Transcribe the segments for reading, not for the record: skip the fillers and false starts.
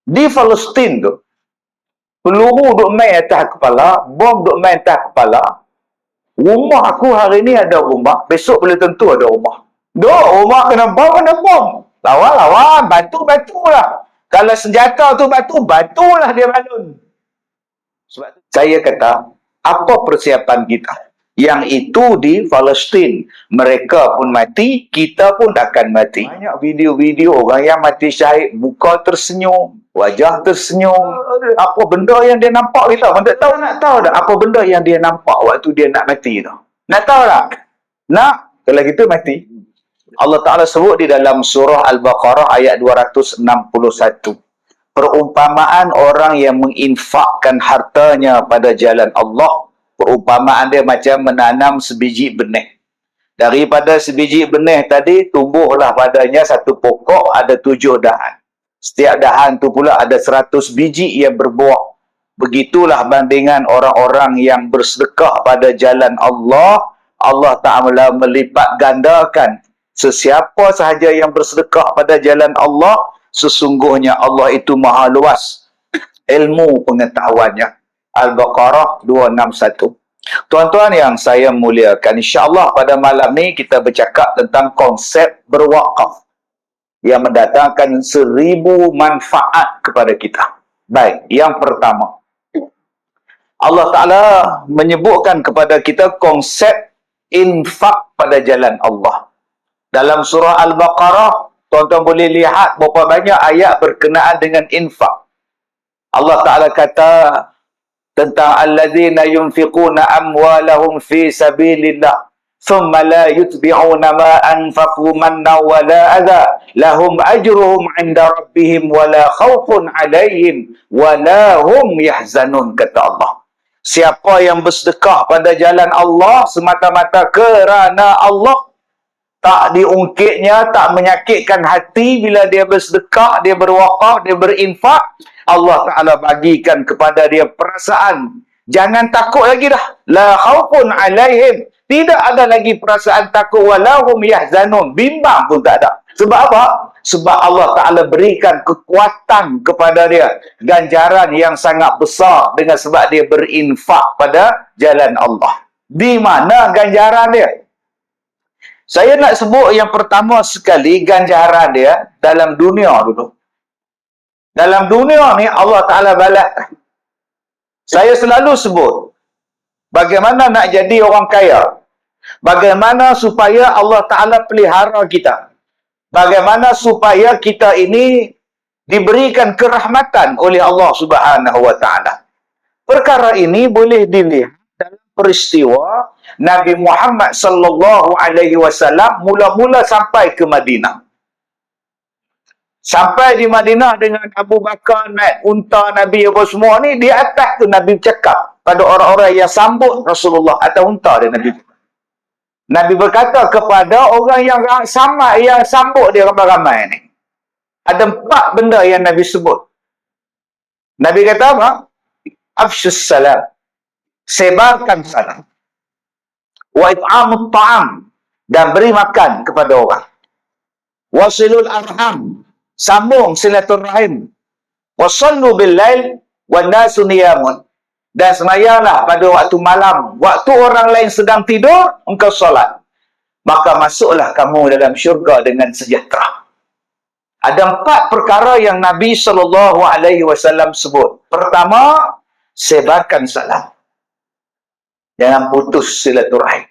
Di Palestin tu, peluru duk main atas kepala, bom duk main atas kepala. Rumah aku hari ni ada rumah, besok boleh tentu ada rumah. Rumah kena bom. Lawan, batu lah. Kalau senjata tu batu lah dia balun. Sebab tu saya kata, apa persiapan kita? Yang itu di Palestin. Mereka pun mati, kita pun akan mati. Banyak video-video orang yang mati syahid, muka tersenyum, wajah tersenyum. Apa benda yang dia nampak kita? Nak tahu tak apa benda yang dia nampak waktu dia nak mati tu? Nak tahu tak? Nak? Kalau gitu mati. Allah Ta'ala sebut di dalam surah Al-Baqarah ayat 261. Perumpamaan orang yang menginfakkan hartanya pada jalan Allah, perumpamaan dia macam menanam sebiji benih. Daripada sebiji benih tadi, tumbuhlah padanya satu pokok, ada 7 dahan. Setiap dahan tu pula ada 100 biji yang berbuah. Begitulah bandingan orang-orang yang bersedekah pada jalan Allah. Allah Ta'ala melipat gandakan sesiapa sahaja yang bersedekah pada jalan Allah. Sesungguhnya Allah itu maha luas ilmu pengetahuannya. Al-Baqarah 261. Tuan-tuan yang saya muliakan, insya-Allah pada malam ni kita bercakap tentang konsep berwakaf yang mendatangkan 1000 manfaat kepada kita. Baik, yang pertama, Allah Ta'ala menyebutkan kepada kita konsep infak pada jalan Allah. Dalam surah Al-Baqarah, tuan-tuan boleh lihat berapa banyak ayat berkenaan dengan infak. Allah Ta'ala kata tentang alladzina yunfiquna amwalahum fi sabilillah thumma la yutbi'una ma anfaqu manna wa la adha lahum ajruhum 'inda rabbihim wa la khaufun 'alaihim wa la hum yahzanun, kata Allah. Siapa yang bersedekah pada jalan Allah semata-mata kerana Allah, tak diungkitnya, tak menyakitkan hati bila dia bersedekah, dia berwakaf, dia berinfak, Allah Ta'ala bagikan kepada dia perasaan. Jangan takut lagi dah. La khaufun alaihim. Tidak ada lagi perasaan takut. Walahum yahzanun. Bimbang pun tak ada. Sebab apa? Sebab Allah Ta'ala berikan kekuatan kepada dia. Ganjaran yang sangat besar dengan sebab dia berinfak pada jalan Allah. Di mana ganjaran dia? Saya nak sebut yang pertama sekali ganjaran dia dalam dunia dulu. Dalam dunia ni Allah Ta'ala balas. Saya selalu sebut bagaimana nak jadi orang kaya. Bagaimana supaya Allah Ta'ala pelihara kita. Bagaimana supaya kita ini diberikan kerahmatan oleh Allah Subhanahu Wa Ta'ala. Perkara ini boleh dilihat dalam peristiwa Nabi Muhammad sallallahu alaihi wasallam mula-mula sampai ke Madinah. Sampai di Madinah dengan Abu Bakar naik unta Nabi apa semua ni, di atas tu Nabi cakap pada orang-orang yang sambut Rasulullah atas unta dia Nabi. Nabi berkata kepada orang yang sama yang sambut dia ramai-ramai ni. Ada 4 benda yang Nabi sebut. Nabi kata apa? Afshus salam. Sebarkan salam. Wa it'amut ta'am, dan beri makan kepada orang. Wasilul arham, sambung silaturahim. Wasallu bil lail wan nasu niyamun, dan semayanglah pada waktu malam, waktu orang lain sedang tidur, engkau solat, maka masuklah kamu dalam syurga dengan sejahtera. Ada 4 perkara yang Nabi SAW sebut. Pertama, sebarkan salam. Jangan putus silaturahim.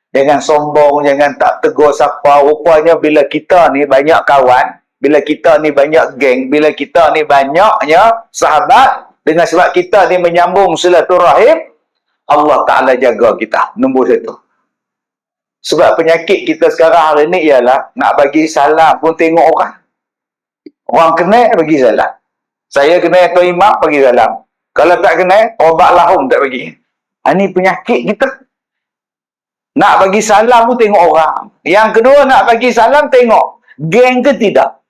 Jangan sombong, jangan tak tegur siapa. Rupanya bila kita ni banyak kawan, bila kita ni banyak geng, bila kita ni banyaknya sahabat, dengan sebab kita ni menyambung silaturahim, Allah Ta'ala jaga kita. Nombor 1. Sebab penyakit kita sekarang hari ni ialah nak bagi salam pun tengok orang. Orang kenal bagi salam. Saya kenal Tuan Imam bagi salam. Kalau tak kenal, obat lahum tak bagi. Ini penyakit kita. Nak bagi salam pun tengok orang. Yang kedua, nak bagi salam tengok geng ke tidak.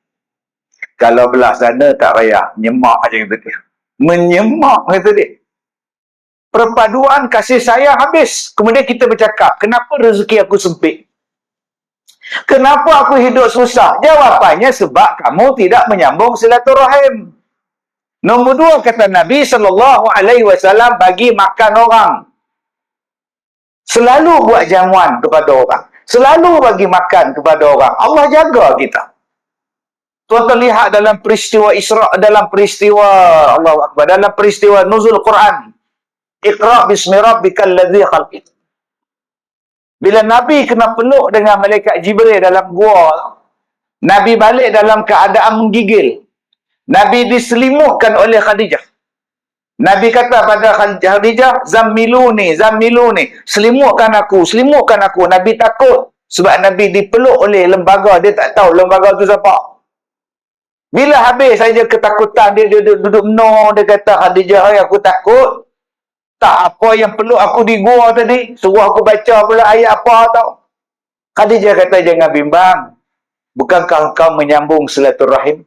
Kalau belah sana tak payah. Nyemak je kata dia. Menyemak kata dia. Perpaduan kasih sayang habis. Kemudian kita bercakap, kenapa rezeki aku sempit? Kenapa aku hidup susah? Jawapannya sebab kamu tidak menyambung silaturahim. Nombor dua, kata Nabi SAW, bagi makan orang. Selalu buat jamuan kepada orang. Selalu bagi makan kepada orang. Allah jaga kita. Tuan-tuan lihat dalam peristiwa Isra, dalam peristiwa Allah Akbar, dalam peristiwa nuzul Quran. Iqra bismi rabbikal ladzi khalaq. Bila Nabi kena peluk dengan malaikat Jibril dalam gua, Nabi balik dalam keadaan menggigil. Nabi diselimutkan oleh Khadijah. Nabi kata pada Khadijah, zammiluni, zammiluni. Selimutkan aku, selimutkan aku. Nabi takut. Sebab Nabi dipeluk oleh lembaga. Dia tak tahu lembaga tu siapa. Bila habis saja ketakutan, dia duduk menung. Dia kata, Khadijah, aku takut. Tak apa yang peluk aku di gua tadi. Suruh aku baca pula ayat apa tau. Khadijah kata, jangan bimbang. Bukankah kau menyambung silaturahim?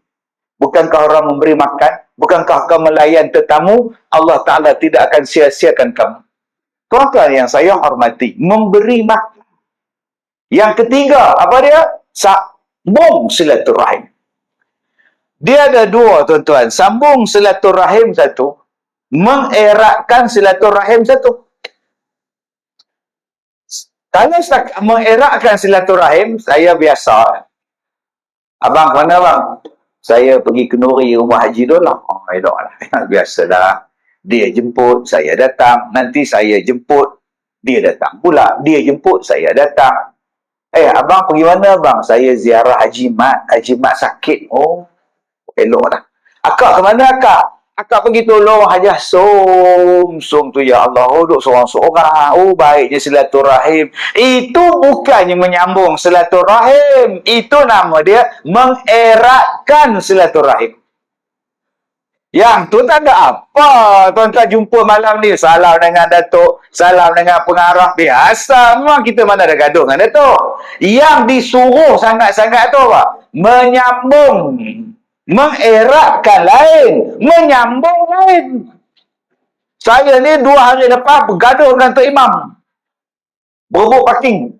Bukankah orang memberi makan? Bukankah kau melayan tetamu? Allah Ta'ala tidak akan sia-siakan kamu. Tuan-tuan yang saya hormati, memberi makan. Yang ketiga, apa dia? Sambung silaturahim. Dia ada dua, tuan-tuan. Sambung silaturahim satu, mengeratkan silaturahim satu. Kalau mengeratkan silaturahim, saya biasa. Abang, mana bang? Saya pergi ke Nuri rumah Haji dulu lah. Oh, elok lah. Biasalah. Dia jemput, saya datang. Nanti saya jemput, dia datang pula. Dia jemput, saya datang. Abang pergi mana bang? Saya ziarah Haji Mat. Haji Mat sakit. Oh, elok lah. Akak ke mana akak? Akak pergi tolong Hajah Som. Som tu, ya Allah, duduk seorang-seorang. Oh, baiknya silaturahim. Itu bukannya menyambung silaturahim. Itu nama dia mengeratkan silaturahim. Yang tu tak ada apa. Tuan-tuan jumpa malam ni, salam dengan Datuk, salam dengan pengarah. Biasa, memang kita mana ada gaduh dengan Datuk. Yang disuruh sangat-sangat tu apa? Menyambung. Mengeratkan lain, menyambung lain. Saya ni 2 hari lepas bergaduh dengan Tok Imam. Berebut parking.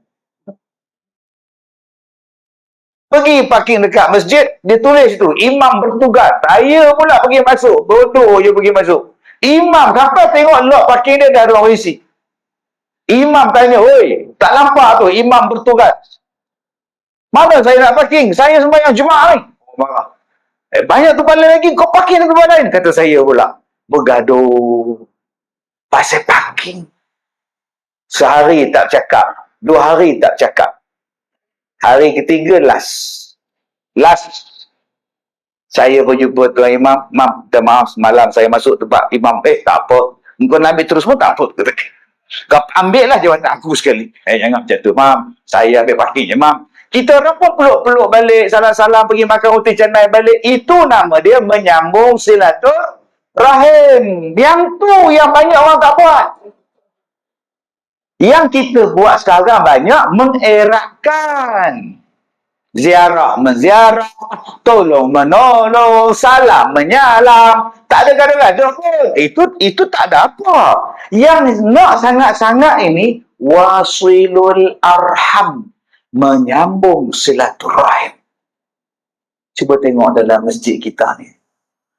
Pergi parking dekat masjid, dia tulis tu, imam bertugas. Saya pula pergi masuk, bodoh je pergi masuk. Imam sampai tengok lot parking dia dah ada orang isi. Imam tanya, oi, tak nampak tu, imam bertugas. Mana saya nak parking? Saya sembahyang Jumaat ni. Oh, marah. Banyak tempat lain lagi, kau parking di tempat lain. Kata saya pula. Bergaduh. Pasal parking. Sehari tak cakap. 2 hari tak cakap. Hari ketiga last. Saya pun jumpa Tuan Imam. Mam, minta maaf semalam saya masuk tempat Imam. Tak apa. Engkau nak ambil terus pun tak apa. Kau ambil lah jawatan aku sekali. Jangan macam tu, Mam. Saya ambil parking je, Mam. Kita orang pun peluk-peluk balik, salam-salam, pergi makan roti canai balik. Itu nama dia menyambung silaturahim. Yang tu yang banyak orang tak buat. Yang kita buat sekarang banyak mengeratkan. Ziarah menziarah, tolong menolong, salam menyalam. Tak ada gaduh-gaduh pun. Itu tak ada apa. Yang nak sangat-sangat ini, wasilul arham. Menyambung silaturahim. Cuba tengok dalam masjid kita ni.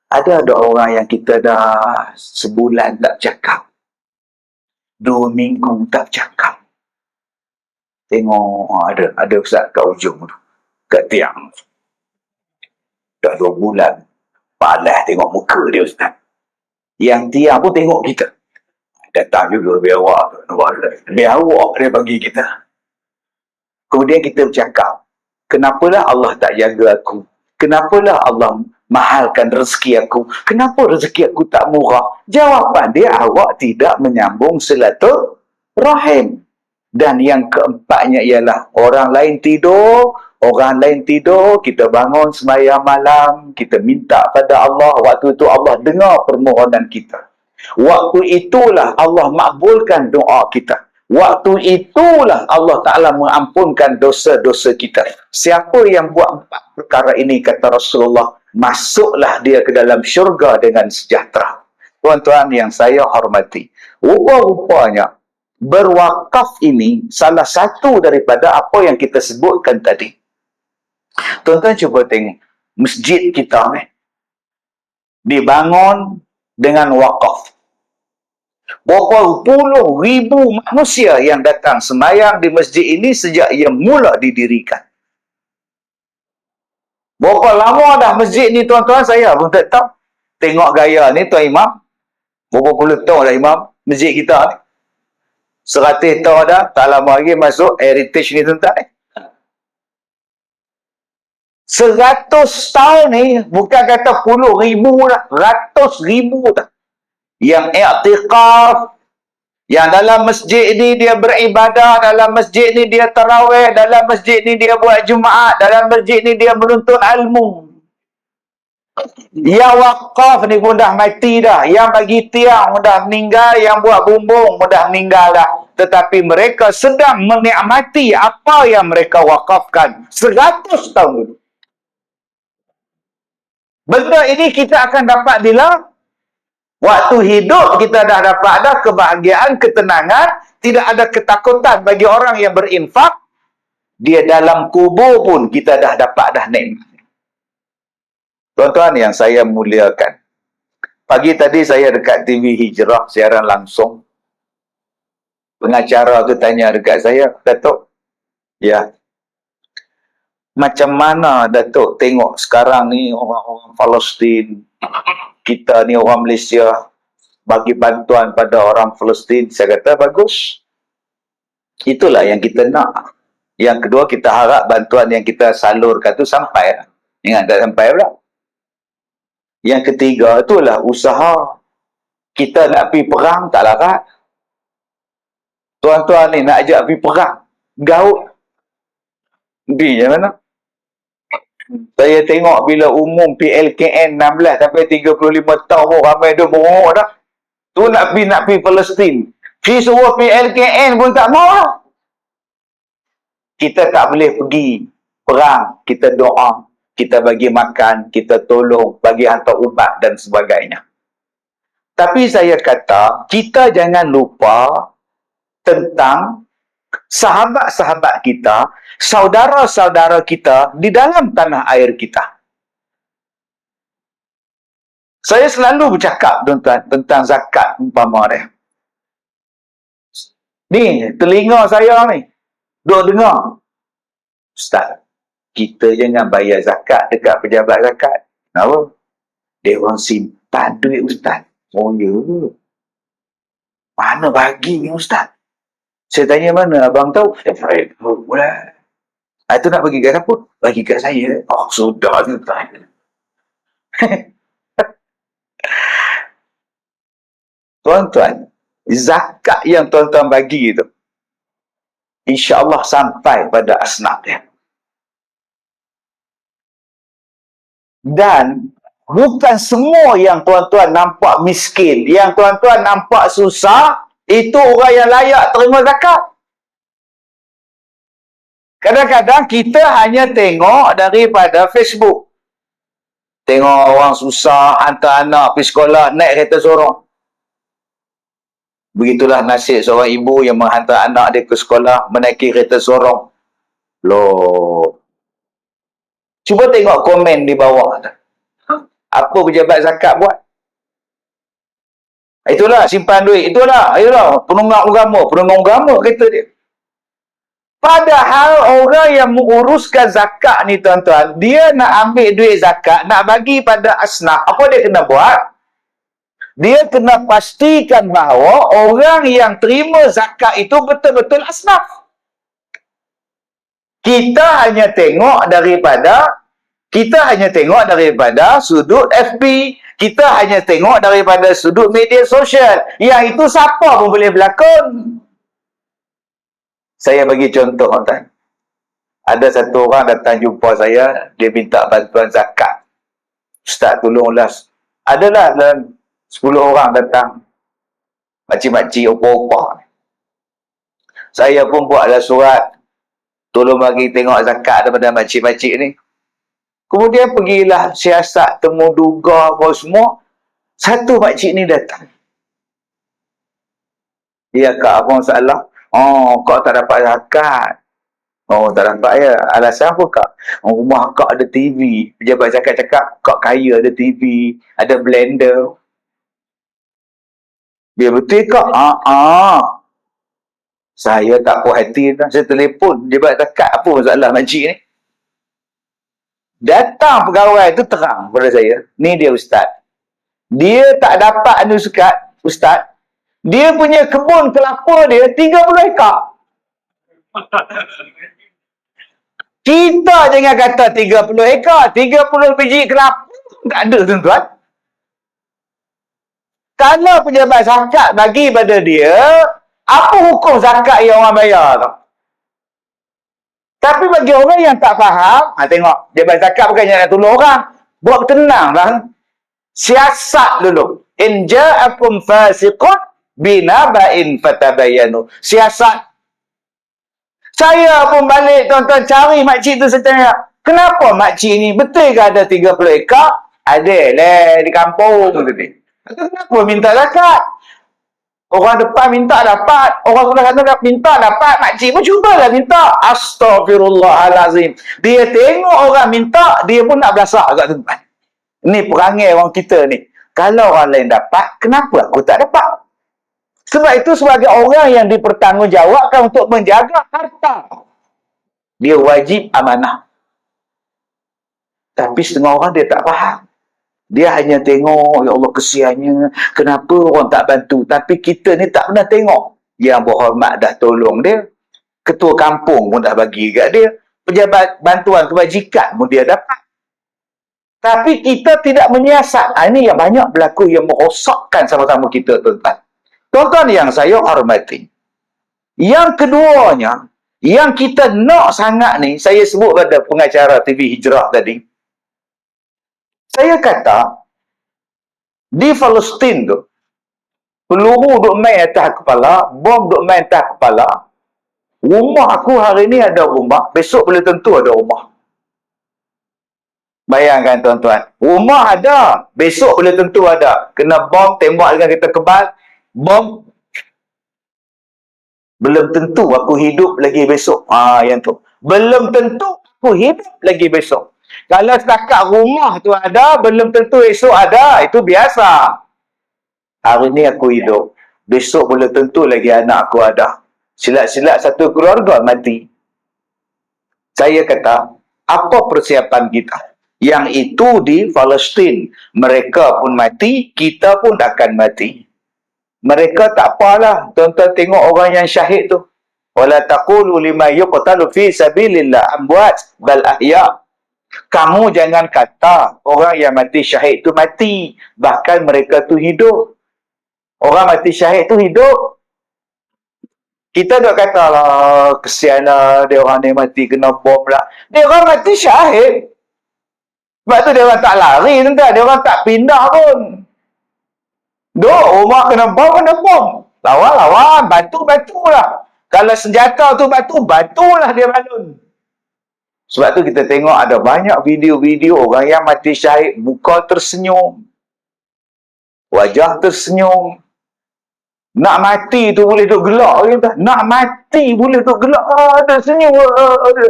Ada orang yang kita dah sebulan tak cakap. 2 minggu tak cakap. Tengok ada ustaz kat ujung tu. Kat tiang. Dah 2 bulan. Palas tengok muka dia ustaz. Yang tiang pun tengok kita. Datang juga biar awak. Biar awak dia bagi kita. Kemudian kita bercakap, kenapalah Allah tak jaga aku? Kenapalah Allah mahalkan rezeki aku? Kenapa rezeki aku tak murah? Jawapan dia, awak tidak menyambung silaturahim. Dan yang keempatnya ialah orang lain tidur, kita bangun sembahyang malam, kita minta pada Allah, waktu itu Allah dengar permohonan kita. Waktu itulah Allah makbulkan doa kita. Waktu itulah Allah Ta'ala mengampunkan dosa-dosa kita. Siapa yang buat 4 perkara ini, kata Rasulullah, masuklah dia ke dalam syurga dengan sejahtera. Tuan-tuan yang saya hormati, rupa-rupanya Berwakaf ini salah satu daripada apa yang kita sebutkan tadi. Tuan-tuan cuba tengok. Masjid kita ni dibangun dengan wakaf. Berapa puluh ribu manusia yang datang sembahyang di masjid ini sejak ia mula didirikan. Berapa lama dah masjid ni tuan-tuan, saya pun tak tahu. Tengok gaya ni Tuan Imam. Berapa puluh tahun dah Imam masjid kita ni. 100 tahun dah, tak lama lagi masuk heritage ni tuan-tuan. 100 tahun ni, bukan kata puluh ribu dah, ratus ribu dah. Yang i'tikaf, yang dalam masjid ni dia beribadah, dalam masjid ni dia tarawih, dalam masjid ni dia buat Jumaat, dalam masjid ni dia menuntut ilmu. Yang wakaf ni pun dah mati dah. Yang bagi tiang pun dah meninggal. Yang buat bumbung pun dah meninggal dah. Tetapi mereka sedang menikmati apa yang mereka wakafkan 100 tahun dulu. Benda ini kita akan dapat bila? Waktu hidup kita dah dapat dah kebahagiaan, ketenangan, tidak ada ketakutan bagi orang yang berinfak. Dia dalam kubur pun kita dah dapat dah nikmat. Tuan-tuan yang saya muliakan, pagi tadi saya dekat TV Hijrah siaran langsung. Pengacara tu tanya dekat saya, Datuk, ya, macam mana Datuk tengok sekarang ni orang-orang Palestin, kita ni orang Malaysia bagi bantuan pada orang Palestin? Saya kata bagus. Itulah yang kita nak. Yang kedua, kita harap bantuan yang kita salurkan tu sampai. Ingat tak sampai pula. Yang ketiga, itulah usaha. Kita nak pergi perang, tak larat. Tuan-tuan ni nak ajak pergi perang, gaut. Pergi macam mana? Saya tengok bila umum PLKN 16 sampai 35 tahun pun ramai dia berorok dah. Tu nak pergi Palestin. Pergi suruh PLKN pun tak mau lah. Kita tak boleh pergi perang, kita doa, kita bagi makan, kita tolong, bagi hantar ubat dan sebagainya. Tapi saya kata, kita jangan lupa tentang sahabat-sahabat kita, saudara-saudara kita di dalam tanah air kita. Saya selalu bercakap tuan-tuan tentang zakat umpama dia. Ni, telinga saya ni, duk dengar. Ustaz, kita jangan bayar zakat dekat pejabat zakat. Kenapa? Dia orang simpan duit Ustaz. Oh ya. Mana bagi ni Ustaz? Saya tanya mana abang tahu? Saya tahu pula. Itu nak bagi kat siapa? Bagi kat saya. Oh sudah tuan. Tuan-tuan, zakat yang tuan-tuan bagi itu, insya-Allah sampai pada asnaf dia. Dan bukan semua yang tuan-tuan nampak miskin, yang tuan-tuan nampak susah, itu orang yang layak terima zakat. Kadang-kadang kita hanya tengok daripada Facebook. Tengok orang susah, hantar anak pergi sekolah, naik kereta sorong. Begitulah nasib seorang ibu yang menghantar anak dia ke sekolah, menaiki kereta sorong. Loh. Cuba tengok komen di bawah. Apa pejabat zakat buat? Itulah simpan duit. Itulah penunggang agama kata dia. Padahal orang yang menguruskan zakat ni tuan-tuan, dia nak ambil duit zakat, nak bagi pada asnaf. Apa dia kena buat? Dia kena pastikan bahawa orang yang terima zakat itu betul-betul asnaf. Kita hanya tengok daripada sudut FB, kita hanya tengok daripada sudut media sosial. Yang itu siapa pun boleh berlakon. Saya bagi contoh tuan. Ada satu orang datang jumpa saya, dia minta bantuan zakat. Ustaz tolonglah. Adalah dalam 10 orang datang. Makcik-makcik, opa-opa. Saya pun buatlah surat. Tolong bagi tengok zakat daripada makcik-makcik ni. Kemudian pergilah siasat, temu duga, apa semua. Satu makcik ni datang. Ya kak, apa masalah? Oh, kak tak dapat zakat. Oh, tak dapat ya. Alasan apa kak? Oh, rumah kak ada TV. Pejabat zakat cakap, kak kaya ada TV, ada blender. Biar betul kak? Saya tak puas hati dah. Saya telefon pejabat zakat. Apa masalah makcik ni? Datang pegawai tu terang pada saya. Ni dia ustaz. Dia tak dapat anu ustaz. Dia punya kebun kelapa dia 30 ekar. Kita jangan kata 30 ekar, 30 biji kelapa tak ada tuan-tuan. Kalau pejabat zakat bagi pada dia, apa hukum zakat yang orang bayar tu? Tapi bagi orang yang tak faham, tengok, pejabat zakat bukannya nak tolong orang. Buat tenang lah. Siasat dulu. In ja'akum fasiqun binaba'in fatabayanu. Siasat. Saya pun balik tuan-tuan cari makcik tu, saya tanya, kenapa makcik ni betul ke ada 30 ekar? Ada lah di kampung tu ni. Kenapa minta zakat? Orang depan minta dapat, orang sebelah sana minta dapat, makcik pun cubalah minta. Astaghfirullahalazim. Dia tengok orang minta, dia pun nak belasak kat tempat. Ni perangai orang kita ni. Kalau orang lain dapat, kenapa aku tak dapat? Sebab itu sebagai orang yang dipertanggungjawabkan untuk menjaga harta, dia wajib amanah. Tapi setengah orang dia tak faham. Dia hanya tengok, ya Allah kesiannya, kenapa orang tak bantu. Tapi kita ni tak pernah tengok. Yang berhormat dah tolong dia. Ketua kampung pun dah bagi kat dia. Pejabat bantuan kebajikan pun dia dapat. Tapi kita tidak menyiasat. Ini yang banyak berlaku yang merosakkan sama-sama kita, tuan-tuan. Tuan-tuan yang saya hormati. Yang keduanya, yang kita nak sangat ni, saya sebut pada pengacara TV Hijrah tadi. Saya kata, di Palestin tu, peluru duk main atas kepala, bom duk main atas kepala. Rumah aku hari ni ada rumah, besok boleh tentu ada rumah. Bayangkan tuan-tuan, rumah ada, besok boleh tentu ada. Kena bom, tembak dengan kita kebal, bom, belum tentu aku hidup lagi besok. Yang tu. Belum tentu aku hidup lagi besok. Kalau setakat rumah tu ada, belum tentu esok ada. Itu biasa. Hari ni aku hidup. Besok boleh tentu lagi anak aku ada. Silat-silat satu keluarga mati. Saya kata, apa persiapan kita? Yang itu di Palestin. Mereka pun mati, kita pun akan mati. Mereka tak apalah. Tuan-tuan tengok orang yang syahid tu. Wala taqulu lima yuqtalu fi sabilillah amwat bal ahya. Kamu jangan kata orang yang mati syahid tu mati. Bahkan mereka tu hidup. Orang mati syahid tu hidup. Kita tak kata lah, kesian lah dia orang ni mati kena bom lah. Dia orang mati syahid. Sebab tu dia orang tak lari, tuan-tuan. Dia orang tak pindah pun. Duk, rumah kena bom. Lawan, batu-batulah. Kalau senjata tu batulah dia balun. Sebab tu kita tengok ada banyak video-video orang yang mati syahid, muka tersenyum. Wajah tersenyum. Nak mati tu boleh duk gelak. Nak mati boleh duk gelak. Tersenyum.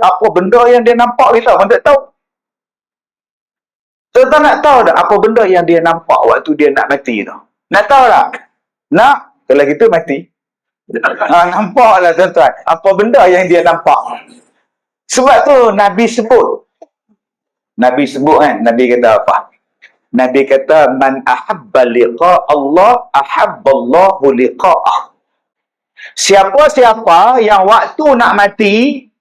Apa benda yang dia nampak kita pun tak tahu. Tuan-tuan nak tahu tak apa benda yang dia nampak waktu dia nak mati tu? Nak tahu tak? Nak? Kalau gitu mati. Nampaklah tuan-tuan. Apa benda yang dia nampak? Sebab tu Nabi sebut. Nabi kata apa? Nabi kata, man ahabba liqa Allah, ahabballahu liqa'ah. Siapa-siapa yang waktu nak mati,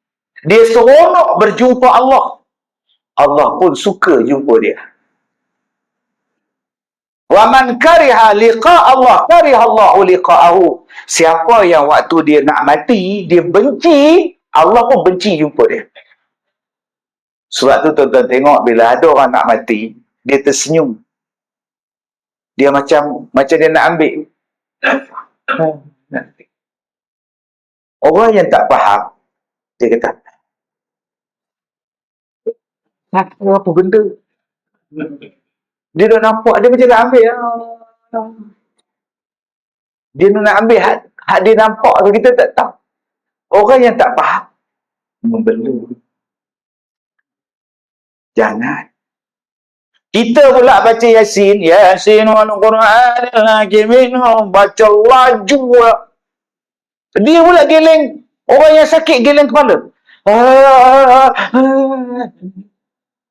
dia seronok berjumpa Allah, Allah pun suka jumpa dia. Wa man kariha liqa Allah, kariha Allahu liqa'ahu. Siapa yang waktu dia nak mati, dia benci, Allah pun benci jumpa dia. Sebab tu tuan-tuan tengok, bila ada orang nak mati, dia tersenyum. Dia macam dia nak ambil. Orang yang tak faham, dia kata, apa benda? Dia dah nampak, dia macam nak ambil. Dia nak ambil Hak dia nampak tu kita tak tahu. Orang yang tak faham membelu. Jangan. Kita pula baca Yasin, Yasin wal Qur'anil hakim, baca laju pula. Dia pula geleng. Orang yang sakit geleng kepala.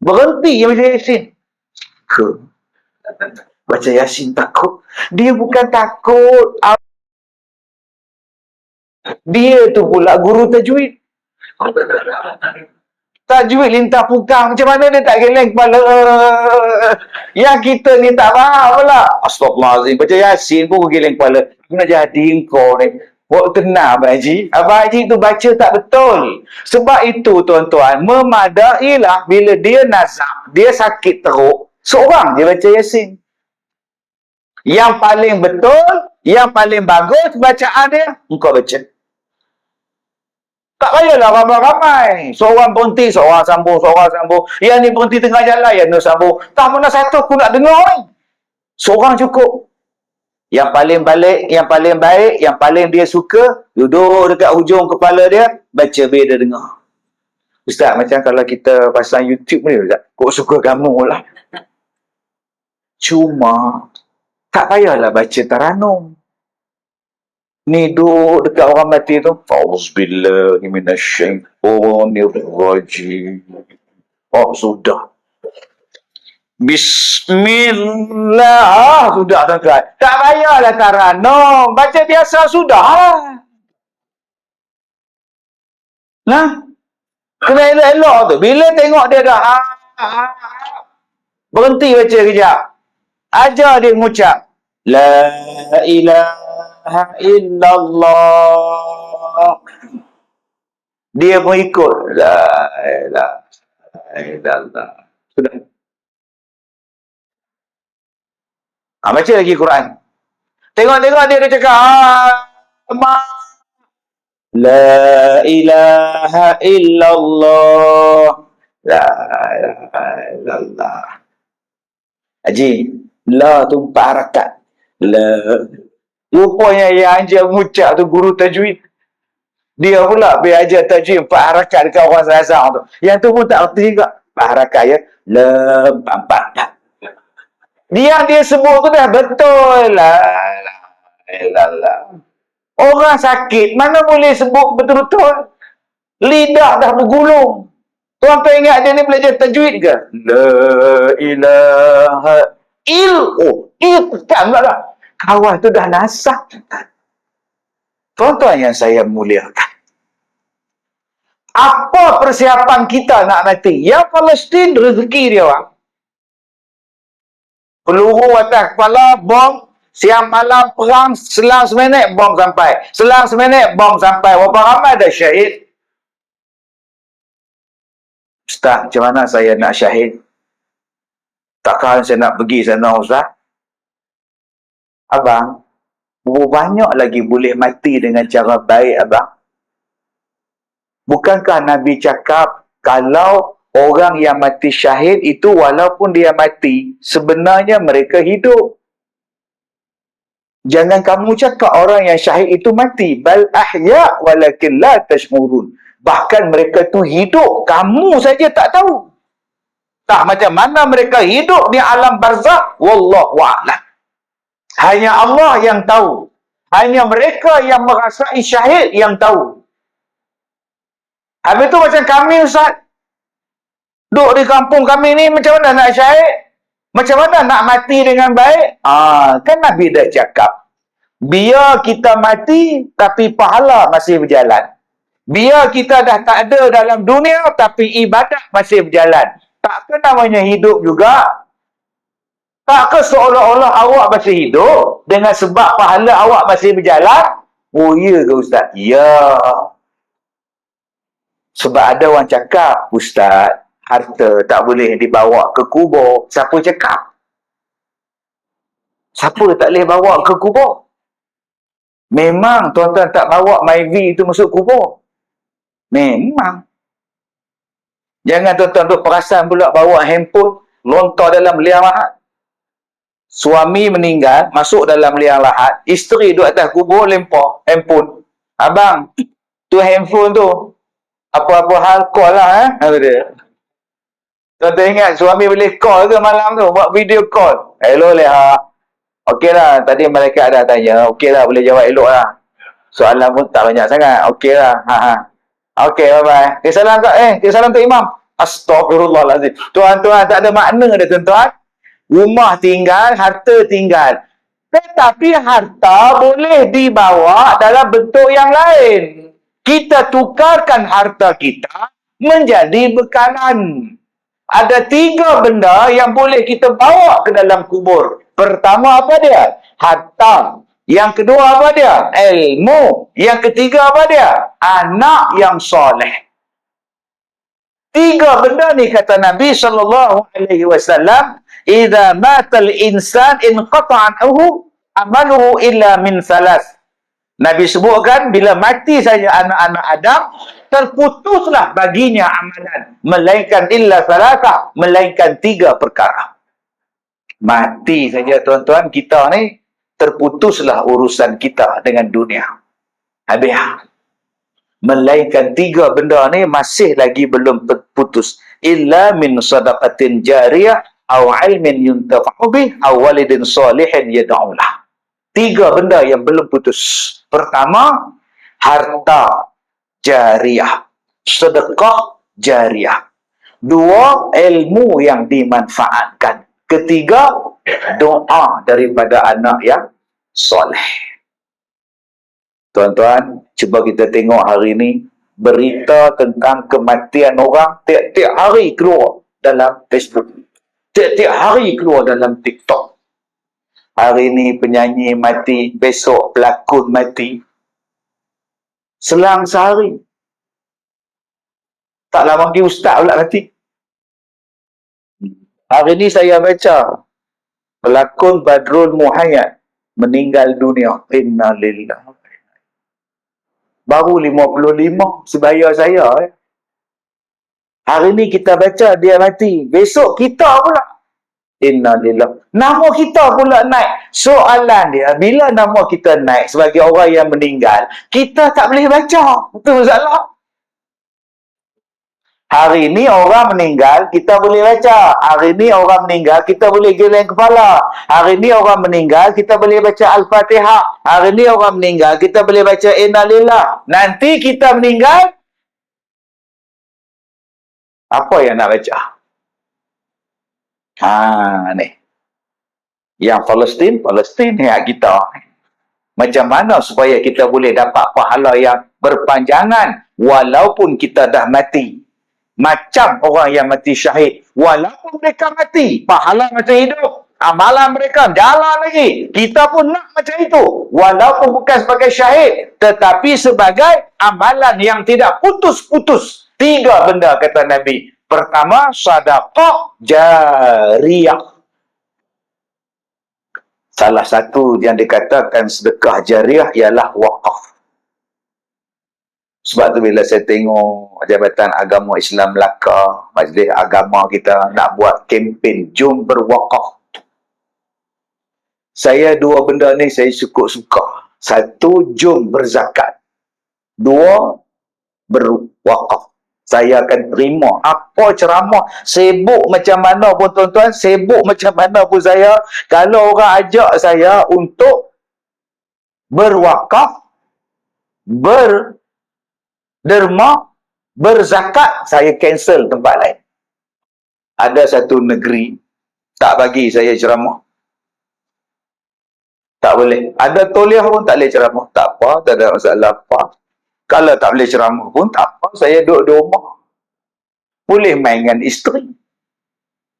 Berhenti yang baca Yasin. Baca Yasin takut. Dia bukan takut. Dia tu pula guru tajwid. Tajwid lintah pukang. Macam mana dia tak geleng kepala? Yang kita ni tak faham pula. Astaghfirullahaladzim. Baca Yasin pun geleng kepala. Mana jadi kau ni? Buat tenang Abang Haji. Abang Haji tu baca tak betul. Sebab itu tuan-tuan, memadailah bila dia nazak, dia sakit teruk, seorang dia baca Yasin. Yang paling betul, yang paling bagus bacaan dia, engkau baca. Tak payahlah ramai-ramai. Seorang berhenti, seorang sambung, seorang sambung. Yang ni berhenti tengah jalan, yang ni sambung. Tak mana satu aku nak dengar ni. Seorang cukup. Yang paling balik, yang paling baik, yang paling dia suka, duduk dekat hujung kepala dia, baca biar dia dengar. Ustaz, macam kalau kita pasang YouTube ni, Ustaz, kok suka kamu lah. Cuma, tak payahlah baca taranum. Ni duduk dekat orang mati tu, Fauzubillahi minasyaitonirrajim. Oh, sudah. Bismillah. Sudah, tuan-tuan. Tak payahlah taranum. Baca biasa sudah. Nah, kena elok-elok tu. Bila tengok dia dah berhenti baca kejap. Ajar dia mengucap La ilaha illallah. Dia pun ikut La ilaha illallah. Sudah. Baca lagi Quran. Tengok-tengok dia cakap La ilaha illallah. La ilaha illallah. Haji, la tu 4 harakat. La. Rupanya yang ajar mengucap tu guru tajwid. Dia pula biar ajar tajwid 4 harakat dekat orang Azhar tu. Yang tu pun tak erti juga. 4 harakat ya. La, 4. Dia sebut tu dah betul. La ilaha. Orang sakit mana boleh sebut betul-betul? Lidah dah bergulung. Tuan-tuan ingat dia ni belajar tajwid ke? La ilaha kan lah. Kawan tu dah nasab. Tuan-tuan yang saya muliakan. Apa persiapan kita nak mati? Yang Palestin rezeki dia orang. Peluru atas kepala, bom. Siang malam perang, selang seminit bom sampai. Selang seminit bom sampai. Berapa ramai dah syahid? Ustaz, macam mana saya nak syahid? Takkan saya nak pergi sana, Ustaz? Abang, banyak lagi boleh mati dengan cara baik, abang. Bukankah Nabi cakap, kalau orang yang mati syahid itu walaupun dia mati, sebenarnya mereka hidup. Jangan kamu cakap orang yang syahid itu mati. Bal ahya walakin la tash'urun. Bahkan mereka tu hidup. Kamu saja tak tahu. Tak macam mana mereka hidup di alam barzakh. Wallahu a'lam. Hanya Allah yang tahu. Hanya mereka yang merasai syahid yang tahu. Habis tu macam kami, Ustaz. Duduk di kampung kami ni macam mana nak syahid? Macam mana nak mati dengan baik? Kan Nabi dah cakap. Biar kita mati, tapi pahala masih berjalan. Biar kita dah tak ada dalam dunia, tapi ibadat masih berjalan. Tak ke namanya hidup juga? Tak ke seolah-olah awak masih hidup, dengan sebab pahala awak masih berjalan? Oh ya ke Ustaz? Ya. Sebab ada orang cakap, Ustaz, harta tak boleh dibawa ke kubur. Siapa cakap? Siapa tak boleh bawa ke kubur? Memang tuan-tuan tak bawa MyV itu masuk kubur. Memang. Jangan tuan-tuan duk perasan pula bawa handphone lontar dalam liang lahat. Suami meninggal, masuk dalam liang lahat, isteri duduk atas kubur, lempar handphone. Abang, tu handphone tu. Apa-apa hal call lah, kata dia. Tuan-tuan ingat, suami boleh call ke malam tu? Buat video call. Hello, Leha. Okey lah, tadi malaikat dah tanya. Okey lah, boleh jawab elok lah. Soalan pun tak banyak sangat. Okey lah. Okey, bye-bye. Salam kat, salam kat Imam. Astagfirullahaladzim. Tuan-tuan, tak ada makna dia, tuan-tuan. Rumah tinggal, harta tinggal. Tetapi harta boleh dibawa dalam bentuk yang lain. Kita tukarkan harta kita menjadi bekalan. Ada 3 benda yang boleh kita bawa ke dalam kubur. Pertama apa dia? Harta. Yang kedua apa dia? Ilmu. Yang ketiga apa dia? Anak yang soleh. 3 benda ni kata Nabi SAW, "Idza matal insan inqata'a anhu amaluhu illa min salas." Nabi sebutkan, bila mati saja anak-anak Adam, terputuslah baginya amalan. Melainkan illa salasa, melainkan 3 perkara. Mati saja tuan-tuan, kita ni terputuslah urusan kita dengan dunia. Habis. Melainkan 3 benda ni masih lagi belum terputus. Illa min sadaqatin jariyah, aw ilmin yuntafa'u bih, aw walidin salihin yad'ulah. 3 benda yang belum putus. Pertama, harta jariyah. Sedekah jariyah. 2, ilmu yang dimanfaatkan. Ketiga, doa daripada anak yang soleh. Tuan-tuan, cuba kita tengok hari ini berita tentang kematian orang tiap-tiap hari keluar dalam Facebook. Tiap-tiap hari keluar dalam TikTok. Hari ini penyanyi mati, besok pelakon mati. Selang sehari. Tak lama lagi ustaz pula mati. Hari ini saya baca pelakon Badrul Muhayyad meninggal dunia. Innalillahi. Baru 55 sebaya saya. Hari ni kita baca dia mati. Besok kita pula. Innalillah. Nama kita pula naik. Soalan dia, bila nama kita naik sebagai orang yang meninggal, kita tak boleh baca. Betul masalah. Hari ni orang meninggal, kita boleh baca. Hari ni orang meninggal, kita boleh geleng kepala. Hari ni orang meninggal, kita boleh baca Al-Fatihah. Hari ni orang meninggal, kita boleh baca Innalillah. Nanti kita meninggal, apa yang nak baca? Ni. Yang Palestin ni hak kita. Macam mana supaya kita boleh dapat pahala yang berpanjangan walaupun kita dah mati? Macam orang yang mati syahid, walaupun mereka mati, pahala macam hidup, amalan mereka jalan lagi. Kita pun nak macam itu, walaupun bukan sebagai syahid, tetapi sebagai amalan yang tidak putus-putus. 3 benda kata Nabi. Pertama, sedekah jariyah. Salah satu yang dikatakan sedekah jariyah ialah wakaf. Sebab tu bila saya tengok Jabatan Agama Islam Melaka, majlis agama kita nak buat kempen jom berwakaf. Saya 2 benda ni saya suka-suka. 1, jom berzakat. 2, berwakaf. Saya akan terima apa ceramah, sibuk macam mana pun tuan-tuan, sibuk macam mana pun saya, kalau orang ajak saya untuk berwakaf, derma, berzakat, saya cancel tempat lain. Ada satu negeri tak bagi saya ceramah. Tak boleh. Ada tauliah pun tak boleh ceramah. Tak apa, tak ada masalah apa. Kalau tak boleh ceramah pun tak apa, saya duduk di rumah. Boleh main dengan isteri.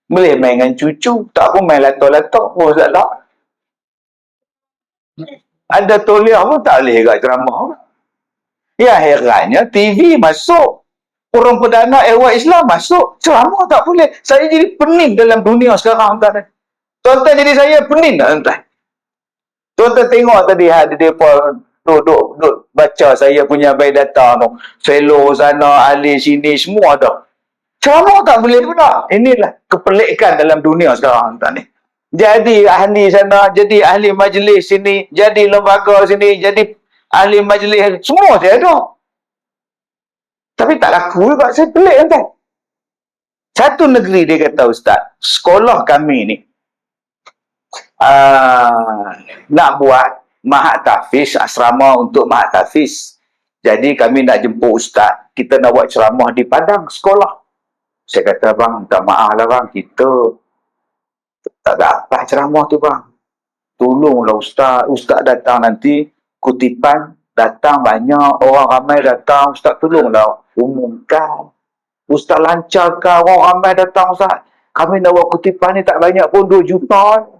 Boleh main dengan cucu. Tak pun main lato-lato. Oh, masalah. Ada tauliah pun tak boleh agak ceramah. Ya herannya TV masuk. Orang perdana ehwal Islam masuk. Ceramah tak boleh. Saya jadi pening dalam dunia sekarang. Tuan-tuan jadi saya pening tak tuan-tuan? Tuan-tuan tengok tadi ada mereka duduk baca saya punya biodata tu. Fellow sana, ahli sini, semua ada. Ceramah tak boleh pula. Inilah kepelikan dalam dunia sekarang tuan ni. Jadi ahli sana, jadi ahli majlis sini, jadi lembaga sini, jadi ahli majlis, semua saya ada. Tapi tak laku juga, saya pelik kan. Satu negeri dia kata, Ustaz, sekolah kami ni, nak buat mahat tahfiz, asrama untuk mahat tahfiz. Jadi kami nak jemput Ustaz, kita nak buat ceramah di padang sekolah. Saya kata, bang, minta maaf lah bang, kita tak dapat ceramah tu bang. Tolonglah Ustaz. Ustaz datang nanti, kutipan datang banyak, orang ramai datang. Ustaz tolonglah umumkan. Ustaz lancarkan, orang ramai datang Ustaz. Kami nak buat kutipan ni tak banyak pun 2 juta.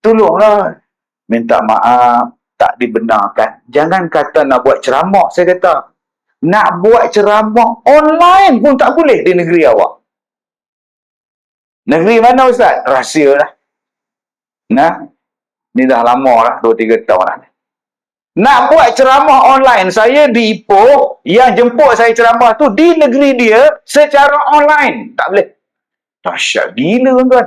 Tolonglah. Minta maaf, tak dibenarkan. Jangan kata nak buat ceramah. Saya kata, nak buat ceramah online pun tak boleh di negeri awak. Negeri mana Ustaz? Rahsia lah. Nah, ni dah lama lah, 2-3 tahun lah. Nak buat ceramah online, saya di Ipoh, yang jemput saya ceramah tu di negeri dia secara online. Tak boleh. Dahsyat gila tuan-tuan.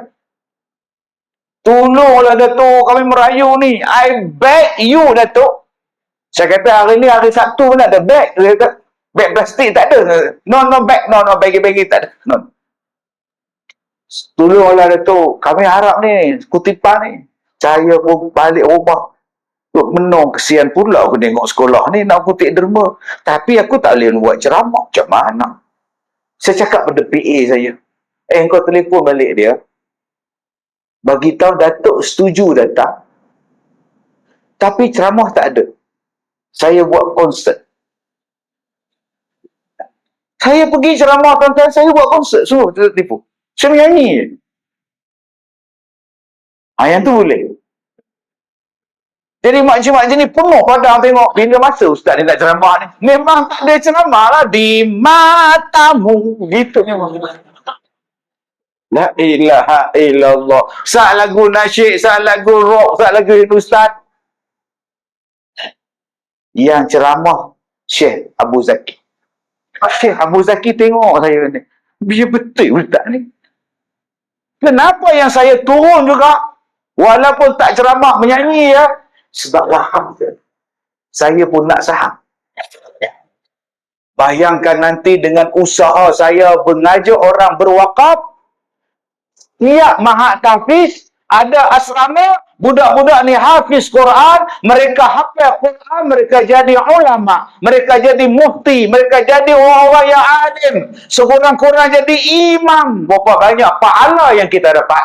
Tolonglah Datuk, kami merayu ni. I beg you Datuk. Saya kata hari ni hari Sabtu pun ada beg. Dia kata, beg plastik tak ada. No bag, no bagi-bagi tak ada. No. Tolonglah Datuk, kami harap ni, kutipan ni. Saya pun balik rumah. Menung, kesian pula aku tengok sekolah ni nak kutip derma. Tapi aku tak boleh buat ceramah. Macam mana? Saya cakap pada PA saya. Kau telefon balik dia. Bagi tahu Datuk setuju datang. Tapi ceramah tak ada. Saya buat konsert. Saya pergi ceramah tuan-tuan, saya buat konsert. Suruh tipu. Saya menyanyi. Yang tu boleh. Jadi makcik-makcik ni penuh padang tengok. Bila masa Ustaz ni nak ceramah ni? Memang tak ada ceramah lah. Di matamu. Gitu memang. La ilaha illallah. Saat lagu nasyid, saat lagu rock, saat lagu Ustaz. Yang ceramah Syekh Abu Zaki. Syekh Abu Zaki tengok saya ni. Biar betul Ustaz ni. Kenapa yang saya turun juga? Walaupun tak ceramah menyanyi ya. Sebab waham. Saya pun nak saham. Bayangkan nanti dengan usaha saya mengajar orang berwakaf. Tiap mahat tahfiz, ada asrama, budak-budak ni hafiz Quran, mereka hafal Quran, mereka jadi ulama, mereka jadi mufti, mereka jadi orang-orang yang alim, sekurang-kurang jadi imam. Berapa banyak pahala yang kita dapat.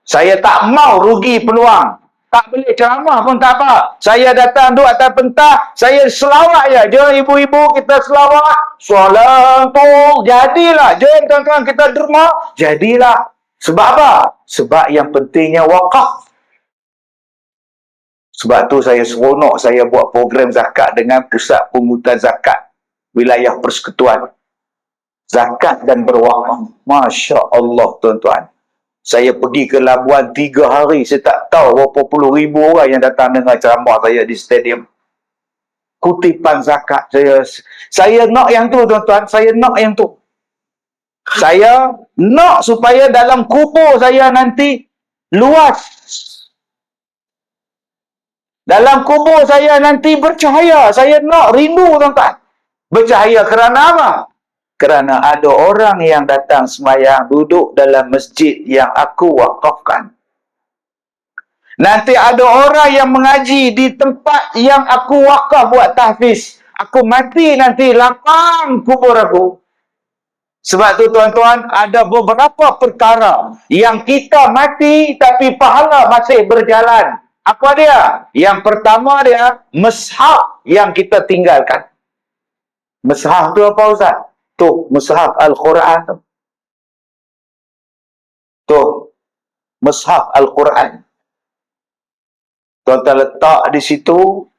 Saya tak mau rugi peluang. Tak boleh ceramah pun tak apa. Saya datang duduk atas pentah, saya selawat je. Jom ibu-ibu kita selawat. Salatu. Jadilah. Jom tuan-tuan kita derma. Jadilah. Sebab apa? Sebab yang pentingnya wakaf. Sebab tu saya seronok saya buat program zakat dengan Pusat Pungutan Zakat Wilayah Persekutuan. Zakat dan berwakaf. Masya Allah tuan-tuan. Saya pergi ke Labuan 3 hari. Saya tak tahu berapa puluh ribu orang yang datang dengar ceramah saya di stadium. Kutipan zakat. Saya nak yang tu tuan-tuan. Saya nak yang tu. Saya nak supaya dalam kubur saya nanti luas. Dalam kubur saya nanti bercahaya. Saya nak rindu tuan-tuan. Bercahaya kerana apa? Kerana ada orang yang datang sembahyang duduk dalam masjid yang aku wakafkan. Nanti ada orang yang mengaji di tempat yang aku wakaf buat tahfiz. Aku mati nanti lapang kubur aku. Sebab tu tuan-tuan, ada beberapa perkara yang kita mati tapi pahala masih berjalan. Apa dia? Yang pertama dia, mushaf yang kita tinggalkan. Mushaf tu apa Ustaz? Tu, mushaf Al-Quran tu. Tu, mushaf Al-Quran. Tuan-tuan letak di situ,